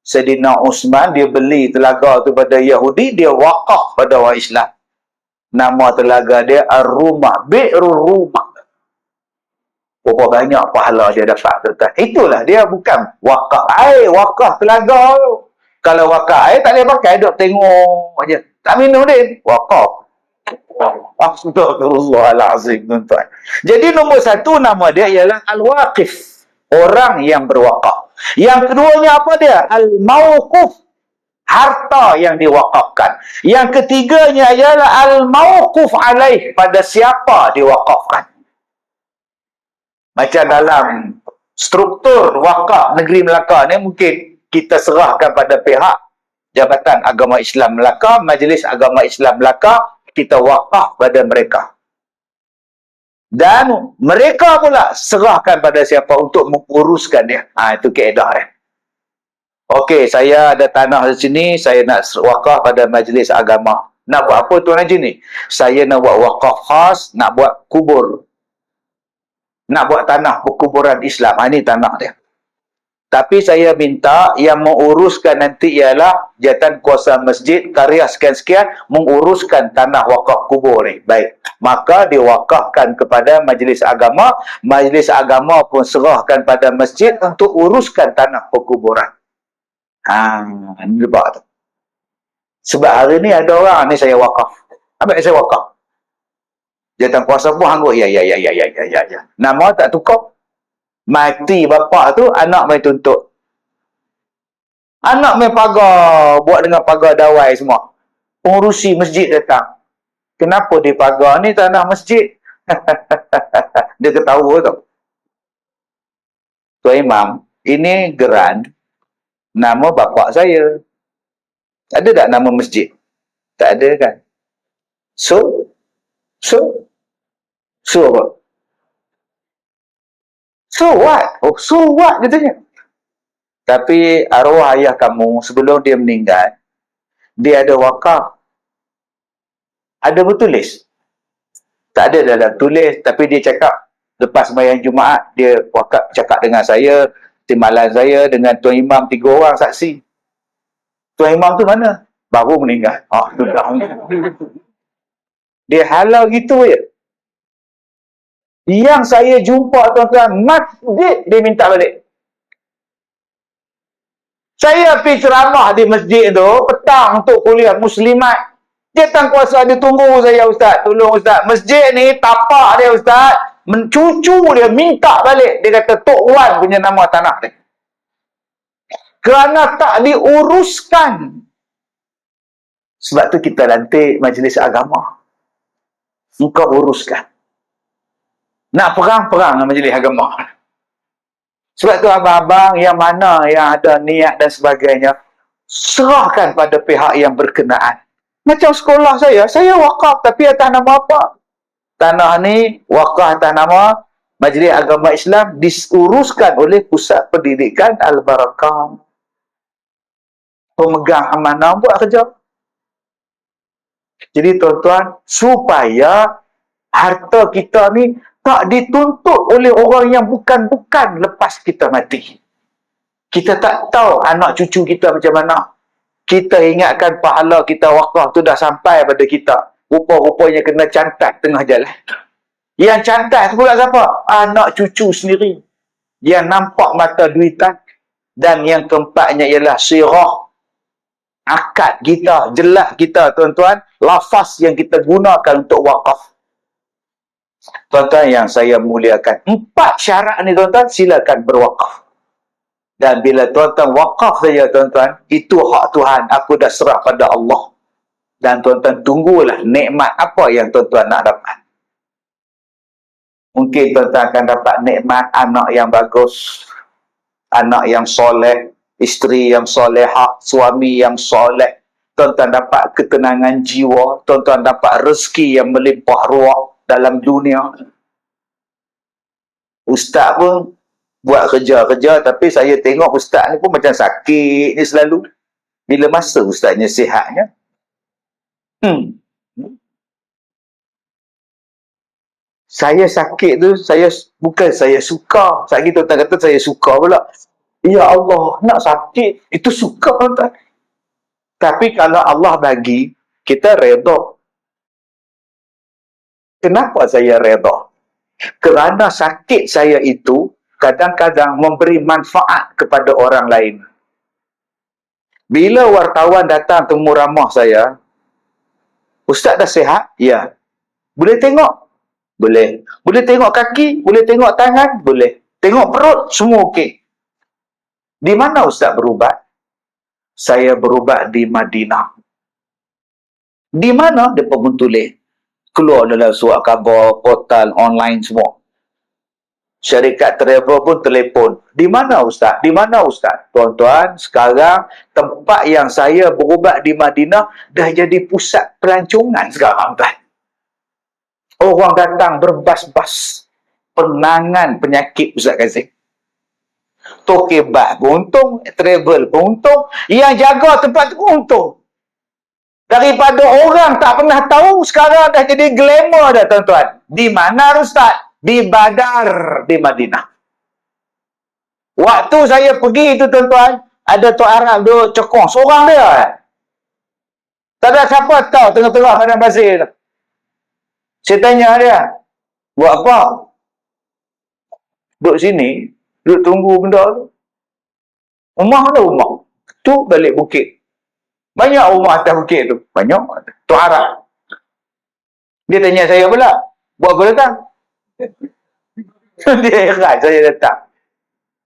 Sayyidina Osman, dia beli telaga tu pada Yahudi. Dia wakaf pada orang Islam. Nama telaga dia Ar-Rumah. Bi'rul Rumah. Berapa banyak pahala dia dapat. Itulah dia bukan wakaf air. Wakaf telaga tu. Kalau wakaf air tak boleh pakai. Duk tengok aja. Tak minum dia. Wakaf. Astagfirullahalazim, tuan-tuan. Jadi nombor satu nama dia ialah Al-Waqif. Orang yang berwakaf. Yang keduanya apa dia? Al-Mawquf. Harta yang diwakafkan. Yang ketiganya ialah Al-Mawquf alaih. Pada siapa diwakafkan. Macam dalam struktur wakaf negeri Melaka ni mungkin kita serahkan pada pihak Jabatan Agama Islam Melaka, Majlis Agama Islam Melaka, kita wakaf pada mereka. Dan mereka pula serahkan pada siapa untuk menguruskan dia. Itu kaedah dia. Okey, saya ada tanah di sini, saya nak wakaf pada majlis agama. Nak buat apa Tuan Haji ni? Saya nak buat wakaf khas, nak buat kubur. Nak buat tanah perkuburan Islam. Ini tanah dia. Tapi saya minta yang menguruskan nanti ialah jawatan kuasa masjid, karya sekian-sekian, menguruskan tanah wakaf kubur ni. Baik. Maka diwakafkan kepada majlis agama. Majlis agama pun serahkan pada masjid untuk uruskan tanah perkuburan. Ini lebak tu. Sebab hari ni ada orang ni saya wakaf. Ambil saya wakaf. Jawatan kuasa pun anggap, ya. Nama tak tukar. Mati bapak tu, anak main tuntut. Anak main pagar, buat dengan pagar dawai semua. Pengurusi masjid datang. Kenapa dia pagar ni tanah masjid? Dia ketawa tu. Tuan Imam, ini geran nama bapak saya. Ada tak nama masjid? Tak ada kan? So apa? So what? Oh, so what katanya. Tapi arwah ayah kamu sebelum dia meninggal, dia ada wakaf. Ada bertulis? Tak ada dalam tulis, tapi dia cakap lepas sembahyang Jumaat, dia wakaf cakap dengan saya, timbalan saya dengan Tuan Imam, 3 orang saksi. Tuan Imam tu mana? Baru meninggal. Tu dah. Dia halau gitu ya. Yang saya jumpa tuan-tuan, masjid dia minta balik. Saya pergi ceramah di masjid tu, petang untuk kuliah muslimat. Dia tak kuasa, dia tunggu saya, Ustaz. Tolong Ustaz. Masjid ni tapak dia, Ustaz. Mencucu dia minta balik. Dia kata, Tok Wan punya nama tanah dia. Kerana tak diuruskan. Sebab tu kita lantik majlis agama. Engkau uruskan. Nak perang-perang dengan majlis agama. Sebab tu abang-abang yang mana yang ada niat dan sebagainya, serahkan pada pihak yang berkenaan. Macam sekolah saya wakaf tapi atas nama apa? Tanah ni wakaf atas nama Majlis Agama Islam, diuruskan oleh Pusat Pendidikan Al-Barakah. Pemegang amanah buat kerja. Jadi tuan-tuan, supaya harta kita ni tak dituntut oleh orang yang bukan-bukan lepas kita mati. Kita tak tahu anak cucu kita macam mana. Kita ingatkan pahala kita wakaf tu dah sampai pada kita. Rupa-rupanya kena cantat tengah jalan. Yang cantat pula siapa? Anak cucu sendiri. Yang nampak mata duitan. Dan yang keempatnya ialah sirah. Akad kita, jelas kita tuan-tuan. Lafaz yang kita gunakan untuk wakaf. Tuan-tuan yang saya muliakan, 4 syarat ni tuan-tuan, silakan berwakaf. Dan bila tuan-tuan wakaf saja tuan-tuan, itu hak Tuhan, aku dah serah pada Allah. Dan tuan-tuan tunggulah nikmat apa yang tuan-tuan nak dapat. Mungkin tuan-tuan akan dapat nikmat anak yang bagus, anak yang soleh, isteri yang solehah, suami yang soleh. Tuan-tuan dapat ketenangan jiwa, tuan-tuan dapat rezeki yang melimpah ruah dalam dunia. Ustaz pun buat kerja-kerja, tapi saya tengok ustaz ni pun macam sakit ni selalu. Bila masa ustaznya sihatnya? Saya sakit tu, bukan saya suka. Sakit tuan-tuan kata saya suka pula. Ya Allah, nak sakit, itu suka tuan-tuan. Tapi kalau Allah bagi, kita redha. Kenapa saya redha? Kerana sakit saya itu kadang-kadang memberi manfaat kepada orang lain. Bila wartawan datang temu ramah saya, Ustaz dah sihat? Ya. Boleh tengok? Boleh. Boleh tengok kaki? Boleh tengok tangan? Boleh. Tengok perut? Semua okey. Di mana Ustaz berubat? Saya berubat di Madinah. Di mana? Dia pun tulis. Keluar dalam surat khabar, portal, online semua. Syarikat travel pun telefon. Di mana Ustaz? Di mana Ustaz? Tuan-tuan, sekarang tempat yang saya berubat di Madinah dah jadi pusat pelancongan sekarang, tuan. Orang datang berbas-bas. Penangan penyakit Ustaz Kazim. Tokebat pun untung, travel pun untung, yang jaga tempat tu pun untung. Daripada orang tak pernah tahu, sekarang dah jadi glamour dah tuan-tuan. Di mana Ustaz? Di Badar, di Madinah. Waktu saya pergi itu tuan-tuan, ada Tok Arab duduk cekong, seorang dia. Tak ada siapa tahu tengah-tengah padang pasir tu. Saya tanya dia, buat apa? Duduk sini, duduk tunggu benda tu. Rumah mana rumah? Tu balik bukit. Banyak rumah atas bukit tu. Banyak. Tok Arab. Dia tanya saya pula, buat apa datang? Dia heran saya datang.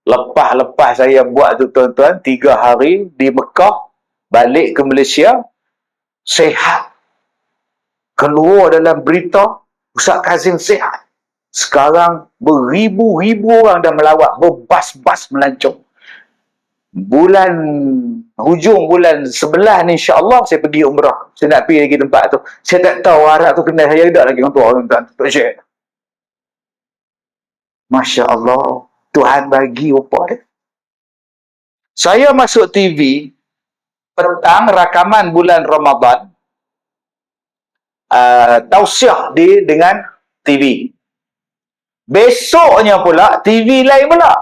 Lepas saya buat tu tuan-tuan, 3 hari di Mekah, balik ke Malaysia, sehat. Keluar dalam berita, Ustaz Kazim sehat. Sekarang beribu-ribu orang dah melawat, berbas-bas melancong. Hujung bulan 11 ni insya-Allah saya pergi umrah. Saya nak pergi lagi tempat tu. Saya tak tahu Arab tu kenal saya tak lagi orang tua tuan-tuan. Tak share. Masya Allah, Tuhan bagi rupa dia. Saya masuk TV petang rakaman bulan Ramadan, tausiah dengan TV. Besoknya pula TV lain pula.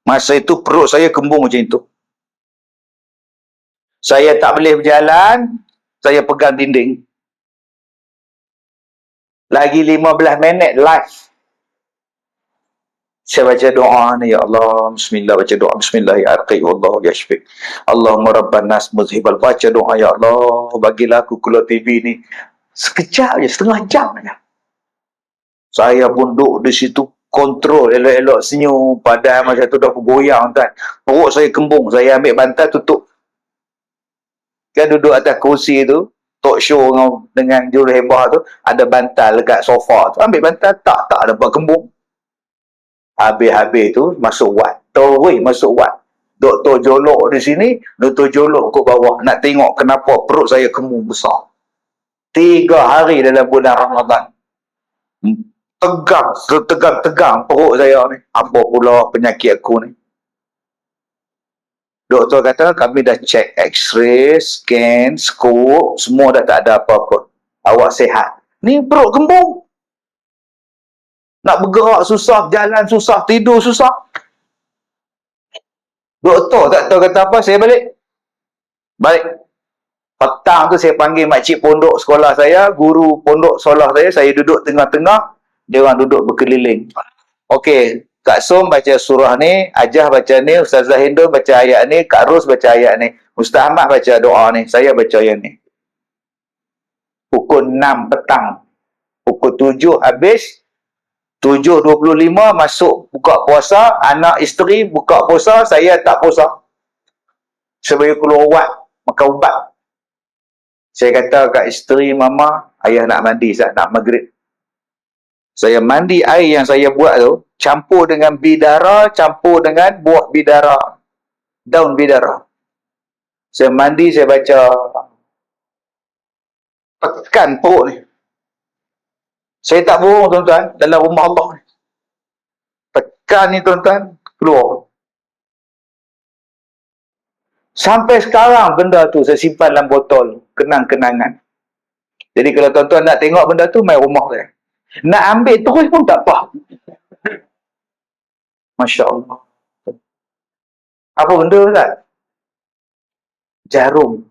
Masa itu perut saya kembung macam itu. Saya tak boleh berjalan, saya pegang dinding. Lagi 15 minit live. Saya baca doa ni, ya Allah, bismillah, baca doa, bismillah, ya arqi, wallahu yashfik. Allahumma rabban nas muzhibal, baca doa, ya Allah, bagilah aku keluar TV ni. Sekejap je, setengah jam je. Saya pun duduk di situ, kontrol, elok-elok senyum, padahal masa tu dah aku goyang, kan. Perut saya kembung, saya ambil bantal tutup. Kan duduk atas kursi tu, talk show dengan jurubahara tu, ada bantal dekat sofa tu, ambil bantal, tak dapat kembung. Habis-habis tu masuk wad. Terus masuk wad. Doktor jolok di sini, doktor jolok ke bawah. Nak tengok kenapa perut saya kembung besar. 3 hari dalam bulan Ramadan. Tegang perut saya ni. Apa pula penyakit aku ni? Doktor kata kami dah check x-ray, scan, skop, semua dah tak ada apa-apa. Awak sihat. Ni perut kembung. Nak bergerak susah, jalan susah, tidur susah. Doktor tak tahu kata apa, saya balik. Petang tu saya panggil makcik pondok sekolah saya, guru pondok sekolah saya duduk tengah-tengah, dia orang duduk berkeliling. Okey, Kak Som baca surah ni, Ajah baca ni, Ustazah Hindu baca ayat ni, Kak Ros baca ayat ni, Ustaz Ahmad baca doa ni, saya baca ayat ni. Pukul 6 petang. Pukul 7 habis, 7.25 masuk buka puasa, anak isteri buka puasa, saya tak puasa. Saya keluar ubat, makan ubat. Saya kata kat isteri, mama, ayah nak mandi, nak maghrib. Saya mandi, air yang saya buat tu, campur dengan bidara, campur dengan buah bidara, daun bidara. Saya mandi, saya baca, tekan perut ni. Saya tak bohong, tuan-tuan, dalam rumah Allah ni. Tekan ni, tuan-tuan, keluar. Sampai sekarang benda tu saya simpan dalam botol, kenang-kenangan. Jadi kalau tuan-tuan nak tengok benda tu, main rumah saya. Nak ambil terus pun tak apa. Masya Allah. Apa benda tak? Jarum.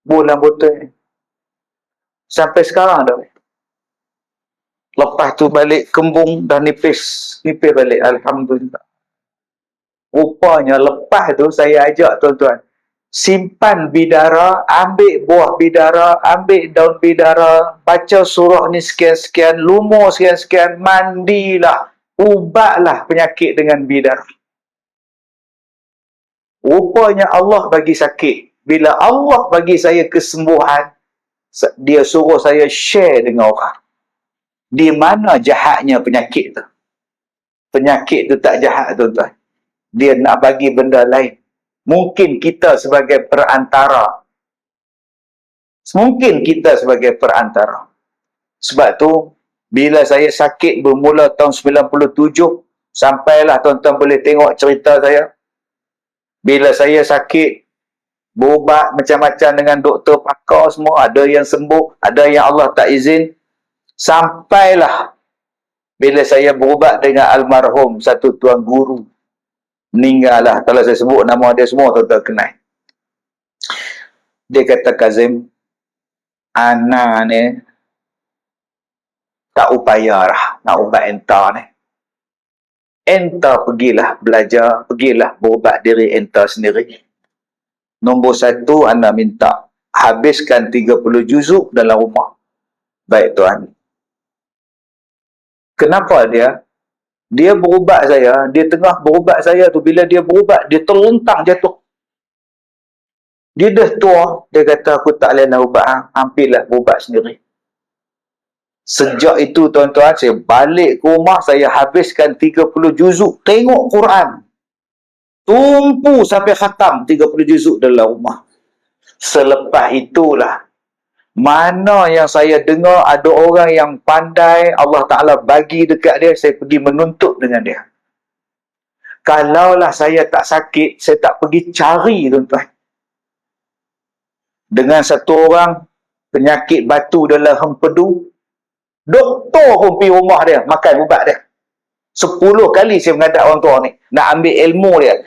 Dalam botol ni. Sampai sekarang dah. Lepas tu balik kembung dah nipis. Nipis balik. Alhamdulillah. Rupanya lepas tu saya ajak tuan-tuan. Simpan bidara, ambil buah bidara, ambil daun bidara, baca surah ni sekian-sekian, lumur sekian-sekian, mandilah, ubatlah penyakit dengan bidara. Rupanya Allah bagi sakit. Bila Allah bagi saya kesembuhan, dia suruh saya share dengan orang. Di mana jahatnya penyakit tu? Penyakit tu tak jahat, tuan-tuan. Dia nak bagi benda lain. Mungkin kita sebagai perantara. Mungkin kita sebagai perantara. Sebab tu, bila saya sakit bermula tahun 97, sampailah tuan-tuan boleh tengok cerita saya. Bila saya sakit, berubat macam-macam dengan doktor pakar semua, ada yang sembuh, ada yang Allah tak izin. Sampailah bila saya berubat dengan almarhum satu tuan guru. Meninggal lah. Kalau saya sebut nama dia semua, tuan-tuan kenal. Dia kata, Kazim, ana ni tak upaya lah nak ubat enta ni. Enta pergilah belajar, pergilah berubat diri enta sendiri. Nombor 1, ana minta habiskan 30 juzuk dalam rumah. Baik tuan. Kenapa dia? Dia berubat saya, dia tengah berubat saya tu, bila dia berubat, dia terlentang jatuh. Dia dah tua, dia kata, aku tak boleh nak ubat, hampirlah berubat sendiri. Sejak itu, tuan-tuan, saya balik ke rumah, saya habiskan 30 juzuk, tengok Quran. Tumpu sampai khatam 30 juzuk dalam rumah. Selepas itulah, mana yang saya dengar ada orang yang pandai, Allah Ta'ala bagi dekat dia, saya pergi menuntut dengan dia. Kalaulah saya tak sakit, saya tak pergi cari, tuan-tuan. Dengan satu orang, penyakit batu dalam hempedu, doktor pun pergi rumah dia, makan ubat dia. 10 kali saya menghadap orang tua ni, nak ambil ilmu dia.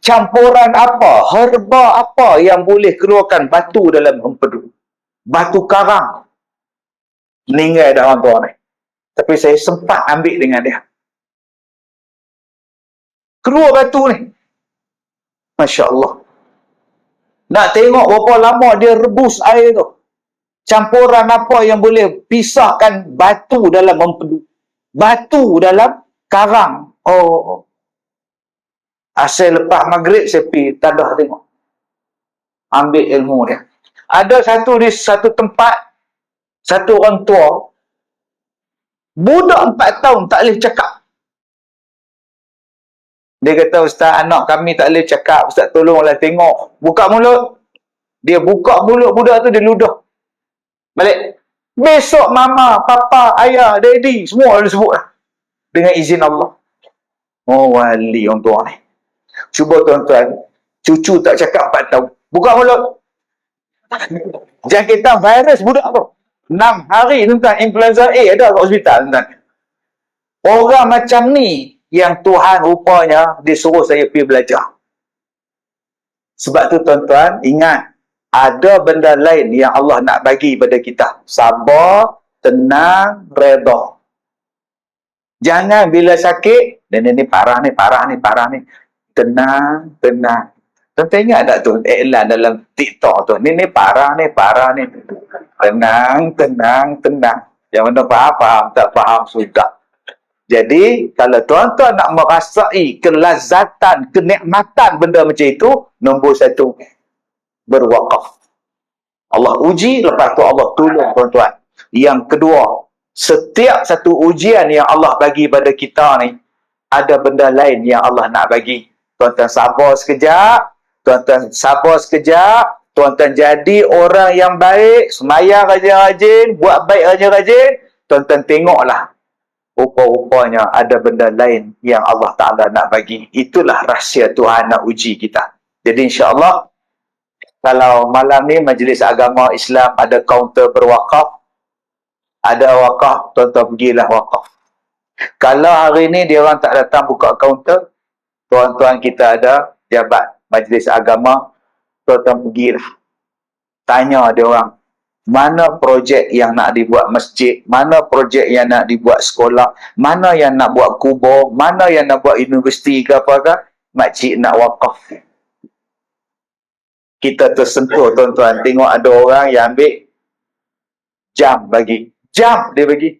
campuran apa, herba apa yang boleh keluarkan batu dalam empedu. Batu karang. Meninggal dah orang tua ni. Tapi saya sempat ambil dengan dia. Keluar batu ni. Masya Allah. Nak tengok berapa lama dia rebus air tu. Campuran apa yang boleh pisahkan batu dalam empedu. Batu dalam karang. Oh. Asal lepas maghrib saya pergi tadah tengok. Ambil ilmu dia. Ada satu di satu tempat, satu orang tua, budak 4 tahun tak boleh cakap. Dia kata, Ustaz, anak kami tak boleh cakap. Ustaz, tolonglah tengok. Buka mulut. Dia buka mulut budak tu, dia ludah. Balik. Besok mama, papa, ayah, daddy, semua dia sebut lah. Dengan izin Allah. Oh, wali orang tua ni. Cuba tuan-tuan, cucu tak cakap 4 tahun. Buka mulut. Jangkitan virus budak tu. 6 hari tuan-tuan, influenza A ada kat hospital tuan-tuan. Orang macam ni yang Tuhan rupanya disuruh saya pergi belajar. Sebab tu tuan-tuan, ingat, ada benda lain yang Allah nak bagi pada kita. Sabar, tenang, redha. Jangan bila sakit, ni parah ni, parah ni, parah ni. Tenang, tenang. Tuan-tuan ingat tak tu iklan dalam TikTok tu? Ni parah ni, parah ni. Tenang, tenang, tenang. Yang mana faham, tak faham, sudah. Jadi, kalau tuan-tuan nak merasai kelazatan, kenikmatan benda macam itu, nombor 1, berwakaf. Allah uji, lepas tu Allah tolong tuan-tuan. Yang kedua, setiap satu ujian yang Allah bagi pada kita ni, ada benda lain yang Allah nak bagi. Tuan-tuan sabar sekejap, tuan-tuan sabar sekejap, tuan-tuan jadi orang yang baik, semayang rajin-rajin, buat baik rajin-rajin, tuan-tuan tengoklah. Rupa-rupanya ada benda lain yang Allah Ta'ala nak bagi. Itulah rahsia Tuhan nak uji kita. Jadi insya-Allah, kalau malam ni Majlis Agama Islam ada kaunter berwakaf, ada wakaf, tuan-tuan pergilah wakaf. Kalau hari ni dia orang tak datang buka kaunter, tuan-tuan kita ada jabat Majlis Agama, tuan-tuan pergilah. Tanya dia orang, mana projek yang nak dibuat masjid, mana projek yang nak dibuat sekolah, mana yang nak buat kubur, mana yang nak buat universiti ke apa-apa, makcik nak wakaf. Kita tersentuh tuan-tuan, tengok ada orang yang ambil jam bagi. Jam dia bagi.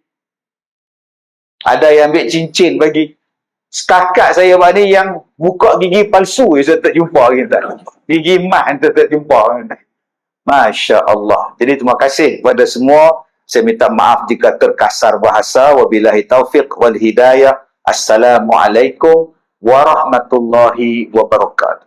Ada yang ambil cincin bagi. Setakat saya buat ni yang buka gigi palsu saya tak jumpa kita. Gigi emas tak jumpa. Masya Allah. Jadi terima kasih kepada semua. Saya minta maaf jika terkasar bahasa. Wabillahi taufiq wal hidayah. Assalamualaikum warahmatullahi wabarakatuh.